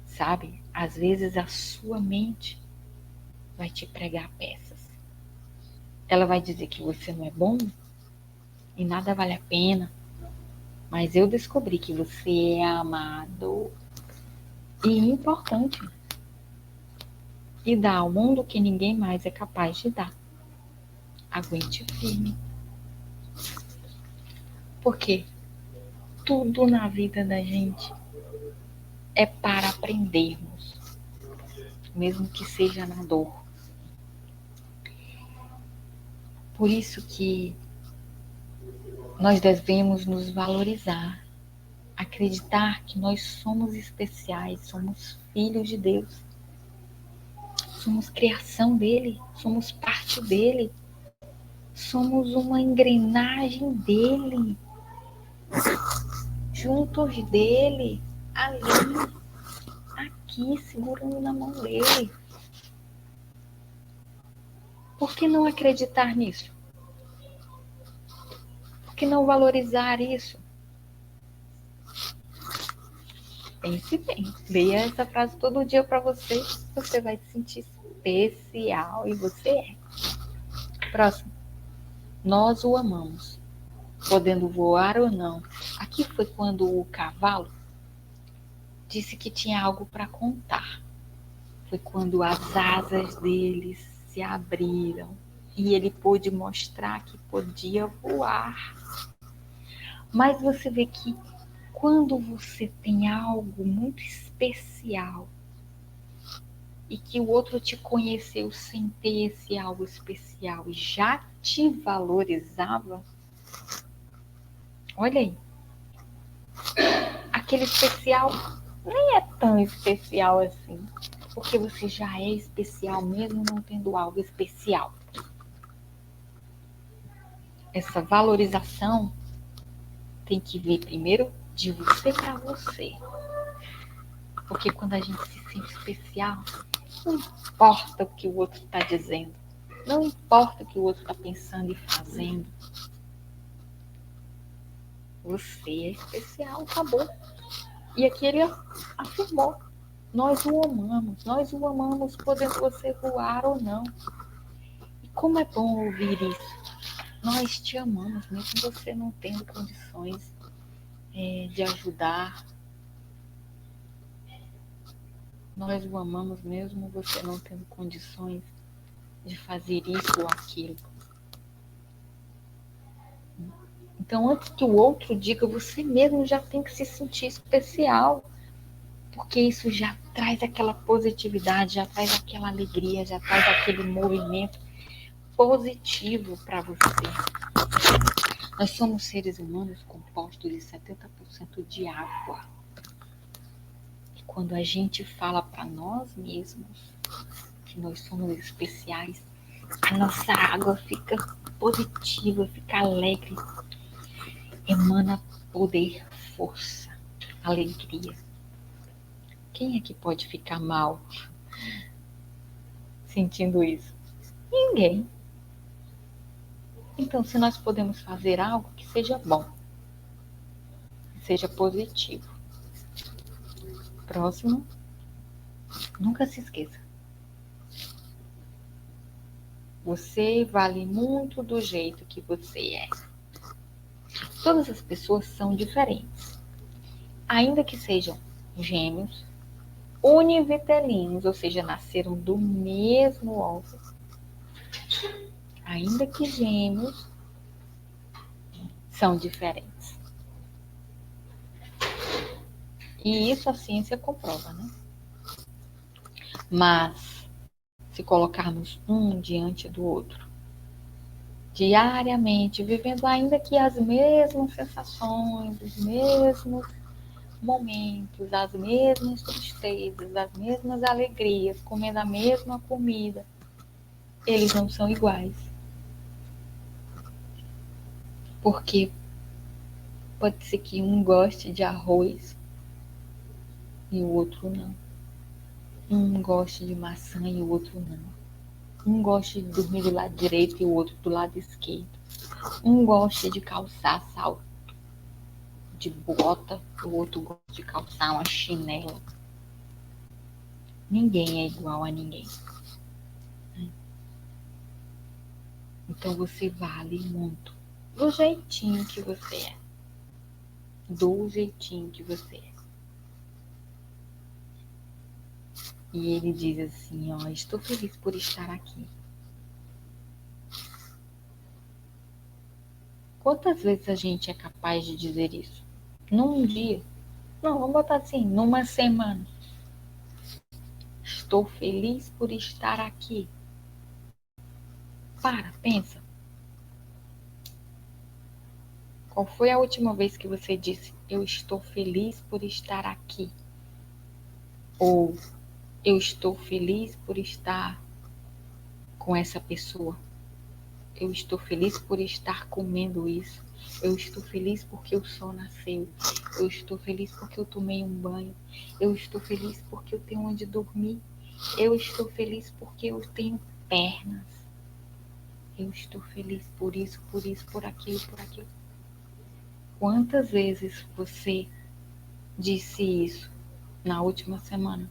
Sabe, às vezes a sua mente vai te pregar peças. Ela vai dizer que você não é bom e nada vale a pena. Mas eu descobri que você é amado e importante. E dá ao mundo que ninguém mais é capaz de dar. Aguente firme. Porque tudo na vida da gente é para aprendermos, mesmo que seja na dor. Por isso que nós devemos nos valorizar, acreditar que nós somos especiais, somos filhos de Deus, somos criação dele, somos parte dele, somos uma engrenagem dele, juntos dele, ali, aqui, segurando na mão dele. Por que não acreditar nisso? Por que não valorizar isso? Pense bem. Leia essa frase todo dia para você. Você vai se sentir especial e você é. Próximo. Nós o amamos, podendo voar ou não. Aqui foi quando o cavalo disse que tinha algo para contar. Foi quando as asas dele se abriram e ele pôde mostrar que podia voar. Mas você vê que quando você tem algo muito especial e que o outro te conheceu sem ter esse algo especial e já te valorizava, olha aí, aquele especial nem é tão especial assim, porque você já é especial mesmo não tendo algo especial. Essa valorização tem que vir primeiro de você para você. Porque quando a gente se sente especial, não importa o que o outro está dizendo, não importa o que o outro está pensando e fazendo. Você é especial, acabou. E aqui ele afirmou, nós o amamos, podendo você voar ou não. E como é bom ouvir isso. Nós te amamos, mesmo você não tendo condições de ajudar. Nós o amamos mesmo você não tendo condições de fazer isso ou aquilo. Então, antes que o outro diga, você mesmo já tem que se sentir especial, porque isso já traz aquela positividade, já traz aquela alegria, já traz aquele movimento positivo para você. Nós somos seres humanos compostos de 70% de água. E quando a gente fala para nós mesmos que nós somos especiais, a nossa água fica positiva, fica alegre, emana poder, força, alegria. Quem é que pode ficar mal sentindo isso? Ninguém. Então, se nós podemos fazer algo que seja bom, que seja positivo. Próximo, nunca se esqueça. Você vale muito do jeito que você é. Todas as pessoas são diferentes. Ainda que sejam gêmeos, univitelinos, ou seja, nasceram do mesmo ovo. Ainda que gêmeos, são diferentes. E isso a ciência comprova, né? Mas, se colocarmos um diante do outro, diariamente, vivendo ainda que as mesmas sensações, os mesmos momentos, as mesmas tristezas, as mesmas alegrias, comendo a mesma comida, eles não são iguais. Porque Pode ser que um goste de arroz e o outro não. Um goste de maçã e o outro não. Um goste de dormir do lado direito e o outro do lado esquerdo. Um goste de calçar salto de bota, o outro gosta de calçar uma chinela. Ninguém é igual a ninguém. Então você vale muito do jeitinho que você é. Do jeitinho que você é. E ele diz assim, ó, estou feliz por estar aqui. Quantas vezes a gente é capaz de dizer isso? Num dia. Não, vamos botar assim, numa semana. Estou feliz por estar aqui. Pensa. Qual foi a última vez que você disse, eu estou feliz por estar aqui? Ou eu estou feliz por estar com essa pessoa? Eu estou feliz por estar comendo isso. Eu estou feliz porque o sol nasceu. Eu estou feliz porque eu tomei um banho. Eu estou feliz porque eu tenho onde dormir. Eu estou feliz porque eu tenho pernas. Eu estou feliz por isso, por aquilo, por aquilo. Quantas vezes você disse isso na última semana?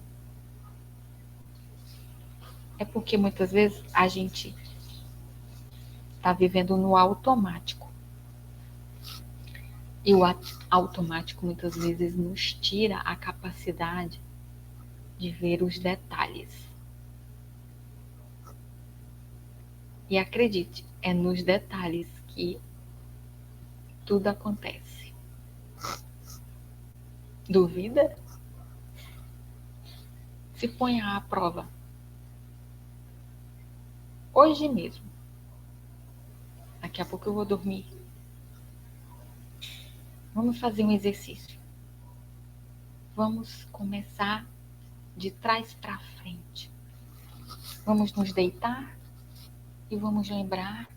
É porque muitas vezes a gente está vivendo no automático. E o automático muitas vezes nos tira a capacidade de ver os detalhes. E acredite, é nos detalhes que tudo acontece. Duvida? Se ponha à prova. Hoje mesmo. Daqui a pouco eu vou dormir. Vamos fazer um exercício. Vamos começar de trás para frente. Vamos nos deitar e vamos lembrar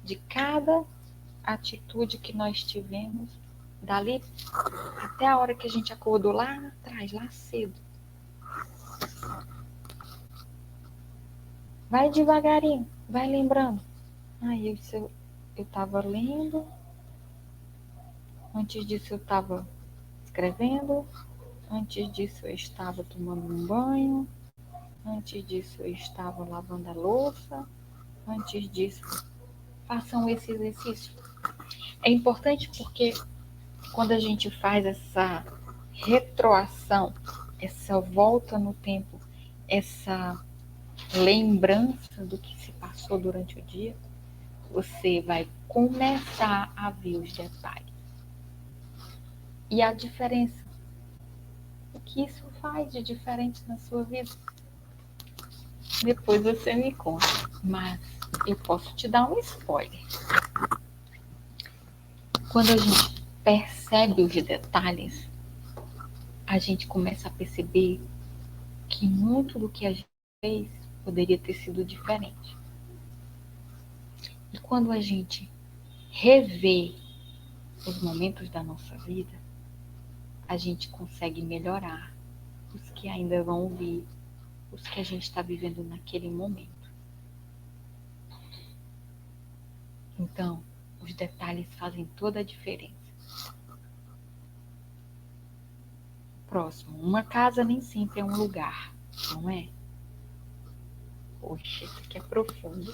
de cada atitude que nós tivemos dali até a hora que a gente acordou lá atrás, lá cedo. Vai devagarinho, vai lembrando. Eu estava lendo, antes disso eu estava escrevendo, antes disso eu estava tomando um banho, antes disso eu estava lavando a louça, antes disso, façam esse exercício. É importante porque quando a gente faz essa retroação, essa volta no tempo, essa lembrança do que se passou durante o dia, você vai começar a ver os detalhes. E a diferença. O que isso faz de diferente na sua vida? Depois você me conta. Mas eu posso te dar um spoiler. Quando a gente percebe os detalhes, a gente começa a perceber que muito do que a gente fez poderia ter sido diferente. E quando a gente revê os momentos da nossa vida, a gente consegue melhorar os que ainda vão vir, os que a gente está vivendo naquele momento. Então, os detalhes fazem toda a diferença. Próximo, uma casa nem sempre é um lugar, não é? Poxa, isso aqui é profundo.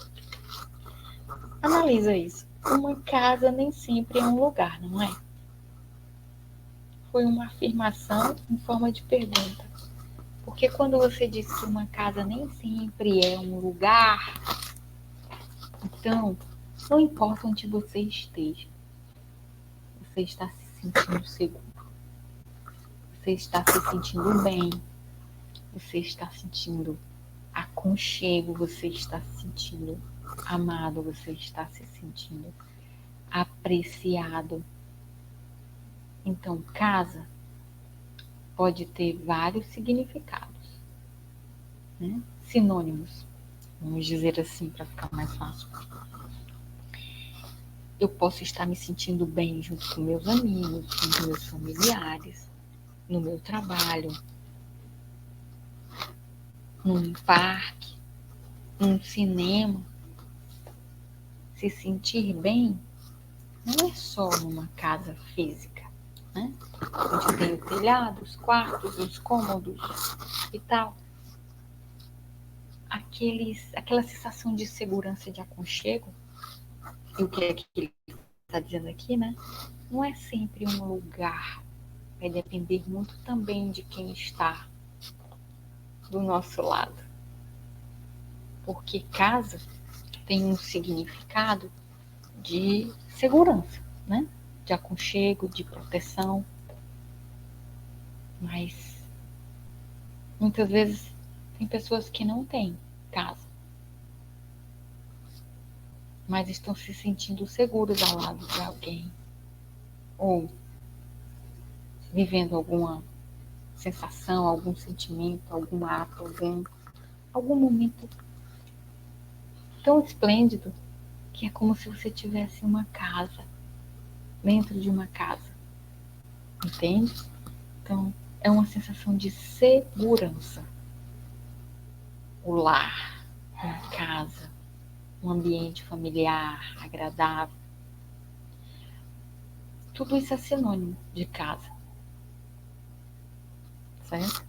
Analisa isso. Uma casa nem sempre é um lugar, não é? Foi uma afirmação em forma de pergunta. Porque quando você diz que uma casa nem sempre é um lugar, então, não importa onde você esteja, você está se sentindo seguro, você está se sentindo bem, você está sentindo aconchego, você está se sentindo amado, você está se sentindo apreciado. Então, casa pode ter vários significados, né? Sinônimos, vamos dizer assim, para ficar mais fácil. Eu posso estar me sentindo bem junto com meus amigos, com os meus familiares, no meu trabalho, num parque, num cinema. Se sentir bem não é só numa casa física, né? Onde tem o telhado, os quartos, os cômodos e tal. Aquela sensação de segurança e de aconchego, e o que é que ele está dizendo aqui, né? Não é sempre um lugar. Vai depender muito também de quem está do nosso lado. Porque casa tem um significado de segurança, né? De aconchego, de proteção. Mas muitas vezes tem pessoas que não têm casa, mas estão se sentindo seguros ao lado de alguém, ou vivendo alguma sensação, algum sentimento, algum ato, algum momento tão esplêndido que é como se você tivesse uma casa, dentro de uma casa, entende? Então, é uma sensação de segurança. O lar, uma casa, um ambiente familiar, agradável. Tudo isso é sinônimo de casa, certo?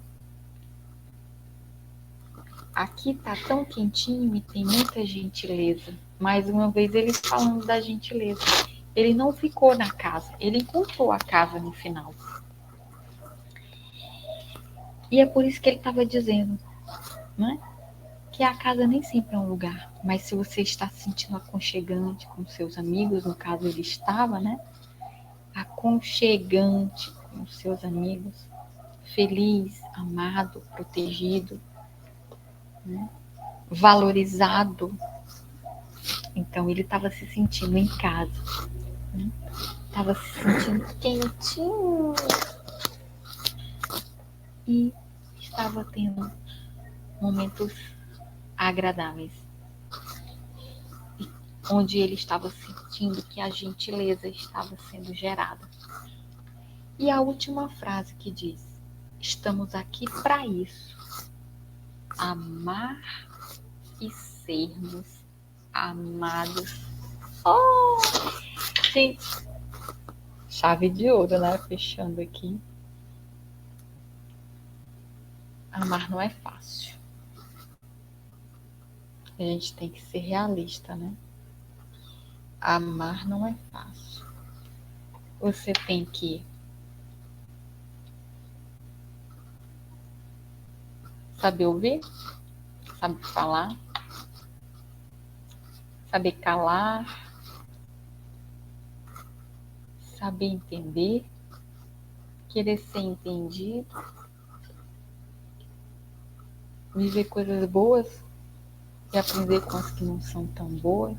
Aqui tá tão quentinho e tem muita gentileza. Mais uma vez ele falando da gentileza. Ele não ficou na casa, ele encontrou a casa no final. E é por isso que ele estava dizendo, né? Que a casa nem sempre é um lugar, mas se você está se sentindo aconchegante com seus amigos, no caso ele estava, né? Aconchegante com seus amigos, feliz, amado, protegido, né? Valorizado. Então ele estava se sentindo em casa, né? Estava se sentindo quentinho e estava tendo momentos agradáveis, onde ele estava sentindo que a gentileza estava sendo gerada. E a última frase que diz: estamos aqui para isso, amar e sermos amados. Oh, gente, chave de ouro, né? Fechando aqui. Amar não é fácil. A gente tem que ser realista, né? Amar não é fácil. Você tem que saber ouvir, saber falar, saber calar, saber entender, querer ser entendido, viver coisas boas e aprender com as que não são tão boas.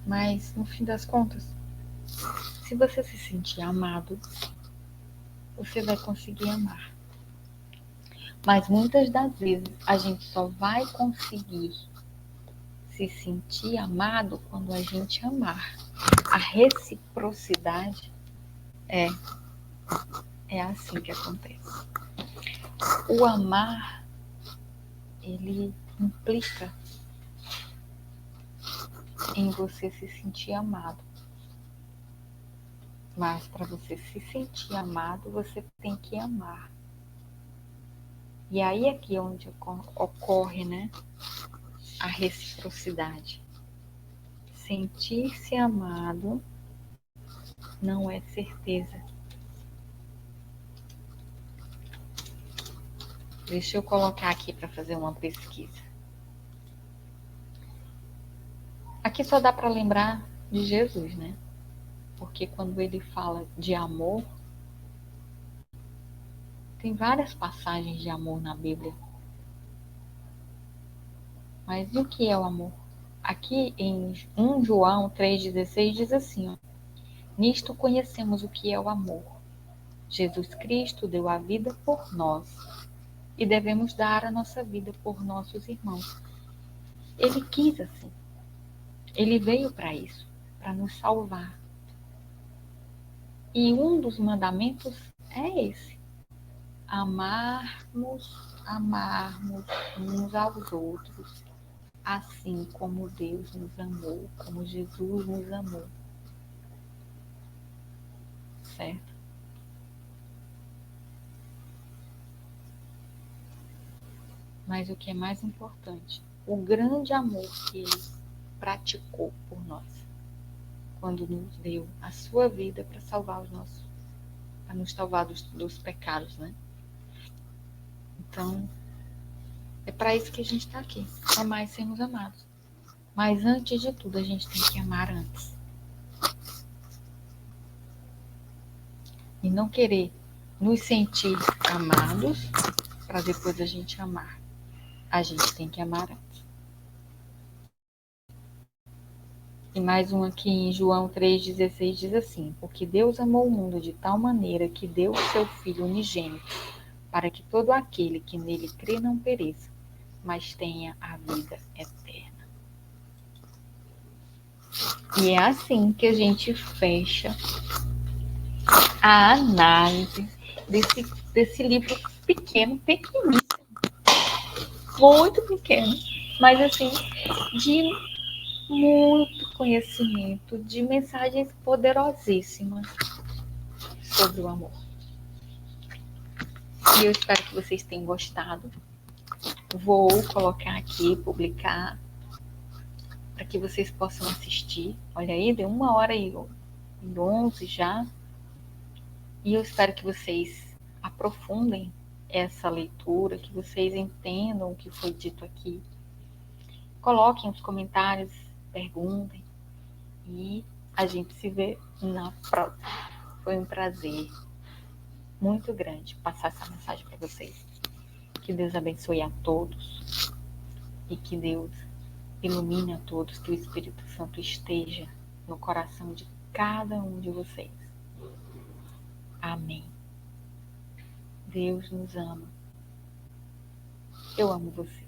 Mas, no fim das contas, se você se sentir amado, você vai conseguir amar. Mas muitas das vezes a gente só vai conseguir se sentir amado quando a gente amar. A reciprocidade é assim que acontece. O amar, ele implica em você se sentir amado. Mas para você se sentir amado, você tem que amar. E aí aqui é onde ocorre, né, a reciprocidade. Sentir-se amado não é certeza. Deixa eu colocar aqui para fazer uma pesquisa. Aqui só dá para lembrar de Jesus, né? Porque quando ele fala de amor, tem várias passagens de amor na Bíblia. Mas e o que é o amor? Aqui em 1 João 3,16 diz assim, ó: nisto conhecemos o que é o amor. Jesus Cristo deu a vida por nós e devemos dar a nossa vida por nossos irmãos. Ele quis assim. Ele veio para isso, para nos salvar. E um dos mandamentos é esse: amarmos uns aos outros, assim como Deus nos amou, como Jesus nos amou. Certo? Mas o que é mais importante, o grande amor que Ele praticou por nós, quando nos deu a sua vida para salvar os nossos, para nos salvar dos pecados, né? Então, é para isso que a gente está aqui, amar e sermos amados. Mas antes de tudo, a gente tem que amar antes. E não querer nos sentir amados para depois a gente amar. A gente tem que amar antes. E mais um aqui em João 3,16 diz assim: porque Deus amou o mundo de tal maneira que deu o seu Filho unigênito, para que todo aquele que nele crê não pereça, mas tenha a vida eterna. E é assim que a gente fecha a análise desse livro pequeno, pequeníssimo, muito pequeno, mas assim, de muito conhecimento, de mensagens poderosíssimas sobre o amor. E eu espero que vocês tenham gostado. Vou colocar aqui, publicar, para que vocês possam assistir. Olha aí, deu 1h11 já. E eu espero que vocês aprofundem essa leitura, que vocês entendam o que foi dito aqui. Coloquem os comentários, perguntem. E a gente se vê na próxima. Foi um prazer muito grande passar essa mensagem para vocês. Que Deus abençoe a todos e que Deus ilumine a todos, que o Espírito Santo esteja no coração de cada um de vocês. Amém. Deus nos ama. Eu amo você.